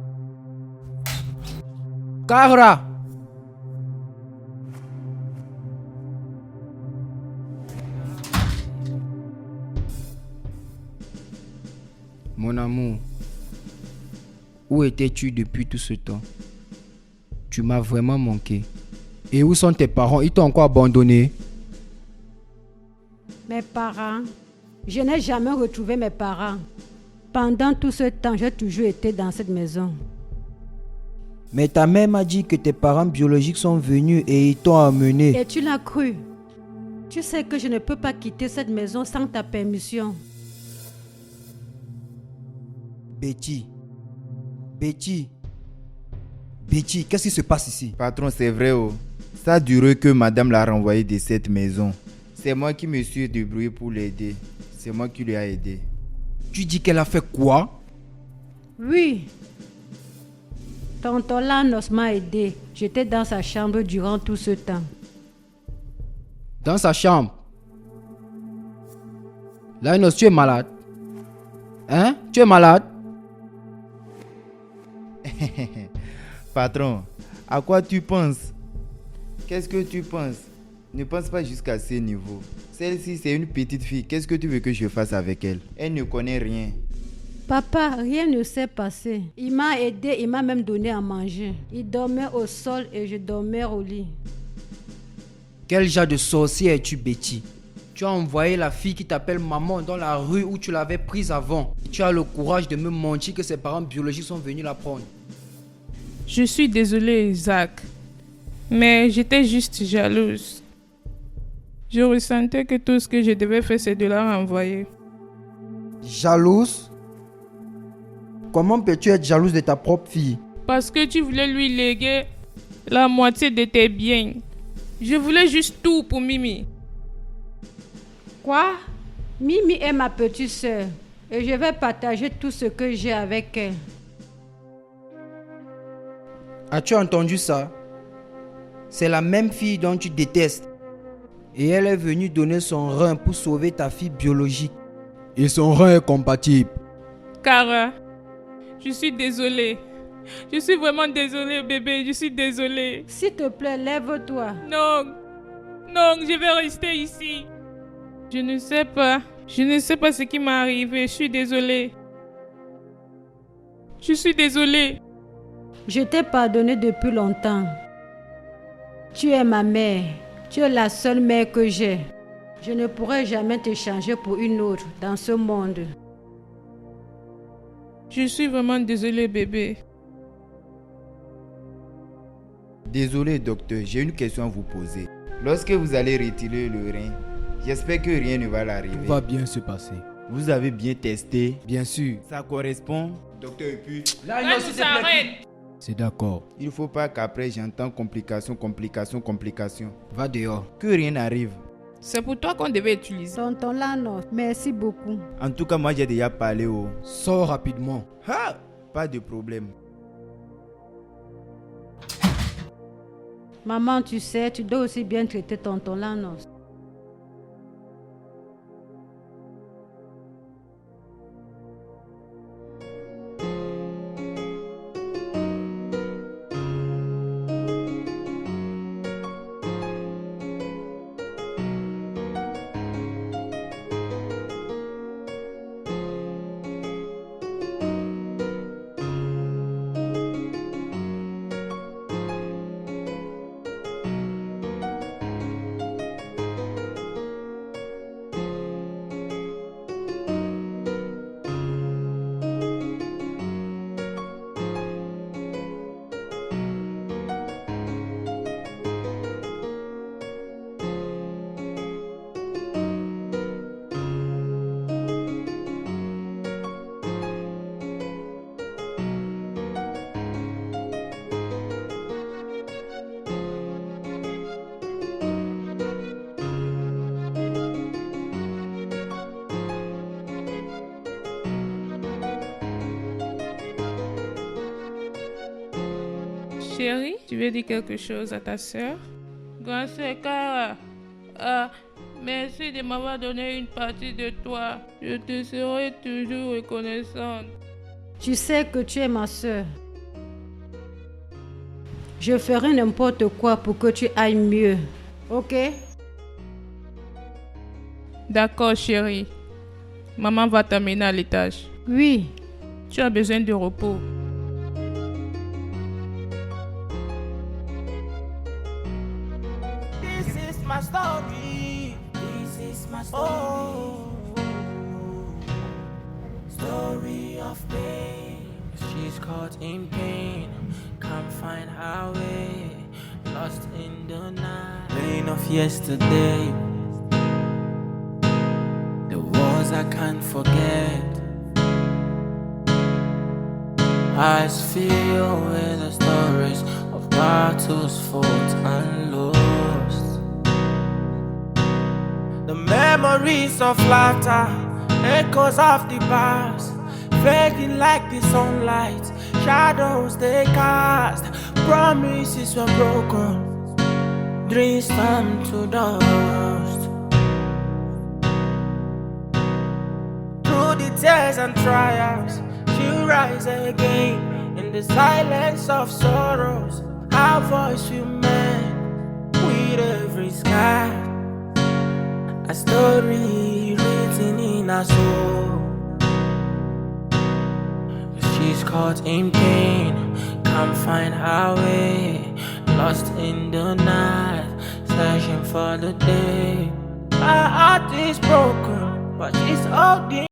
Kara! Mon amour, où étais-tu depuis tout ce temps? Tu m'as vraiment manqué. Et où sont tes parents? Ils t'ont encore abandonné? Mes parents. Je n'ai jamais retrouvé mes parents. Pendant tout ce temps, j'ai toujours été dans cette maison. Mais ta mère m'a dit que tes parents biologiques sont venus et ils t'ont amené. Et tu l'as cru. Tu sais que je ne peux pas quitter cette maison sans ta permission. Betty. Betty. Betty, qu'est-ce qui se passe ici? Patron, c'est vrai, Ça a duré que madame l'a renvoyé de cette maison. C'est moi qui me suis débrouillé pour l'aider. C'est moi qui lui ai aidé. Tu dis qu'elle a fait quoi? Oui. Tonton Lanos m'a aidé. J'étais dans sa chambre durant tout ce temps. Dans sa chambre? Lanos, tu es malade? Hein? Tu es malade? Patron, à quoi tu penses? Qu'est-ce que tu penses? Ne pense pas jusqu'à ce niveau. Celle-ci, c'est une petite fille. Qu'est-ce que tu veux que je fasse avec elle? Elle ne connaît rien. Papa, rien ne s'est passé. Il m'a aidé, il m'a même donné à manger. Il dormait au sol et je dormais au lit. Quel genre de sorcier es-tu, Betty? Tu as envoyé la fille qui t'appelle maman dans la rue où tu l'avais prise avant. Tu as le courage de me mentir que ses parents biologiques sont venus la prendre. Je suis désolée, Isaac. Mais j'étais juste jalouse. Je ressentais que tout ce que je devais faire, c'est de la renvoyer. Jalouse? Comment peux-tu être jalouse de ta propre fille? Parce que tu voulais lui léguer la moitié de tes biens. Je voulais juste tout pour Mimi. Quoi? Mimi est ma petite sœur et je vais partager tout ce que j'ai avec elle. As-tu entendu ça? C'est la même fille dont tu détestes. Et elle est venue donner son rein pour sauver ta fille biologique. Et son rein est compatible. Cara, je suis désolée. Je suis vraiment désolée, bébé. Je suis désolée. S'il te plaît, lève-toi. Non. Non, je vais rester ici. Je ne sais pas. Je ne sais pas ce qui m'est arrivé. Je suis désolée. Je suis désolée. Je t'ai pardonné depuis longtemps. Tu es ma mère. Tu es la seule mère que j'ai. Je ne pourrai jamais te changer pour une autre dans ce monde. Je suis vraiment désolée, bébé. Désolé, docteur, j'ai une question à vous poser. Lorsque vous allez retirer le rein, j'espère que rien ne va l'arriver. Tout va bien se passer. Vous avez bien testé? Bien sûr. Ça correspond? Docteur, et puis... Là, Là, tout s'arrête. C'est d'accord. Il ne faut pas qu'après j'entends complications. Va dehors. Que rien n'arrive. C'est pour toi qu'on devait utiliser. Tonton Lanos, merci beaucoup. En tout cas, moi j'ai déjà parlé au... Sors rapidement. Ah, pas de problème. Maman, tu sais, tu dois aussi bien traiter tonton Lanos. Chérie, tu veux dire quelque chose à ta soeur? Grand sœur Cara, merci de m'avoir donné une partie de toi. Je te serai toujours reconnaissante. Tu sais que tu es ma soeur. Je ferai n'importe quoi pour que tu ailles mieux. Ok? D'accord, chérie. Maman va t'amener à l'étage. Oui. Tu as besoin de repos. This is my story. This is my story. Oh, story of pain. She's caught in pain, can't find her way, lost in the night. Pain of yesterday, the wars I can't forget. Eyes filled with the stories of battles fought and lost. The memories of laughter, echoes of the past, fading like the sunlight, shadows they cast. Promises were broken, dreams turned to dust. Through the tears and trials, she'll rise again. In the silence of sorrows, our voice will mend with every sky. A story written in our soul. She's caught in pain, can't find her way, lost in the night, searching for the day. Her heart is broken, but she's holding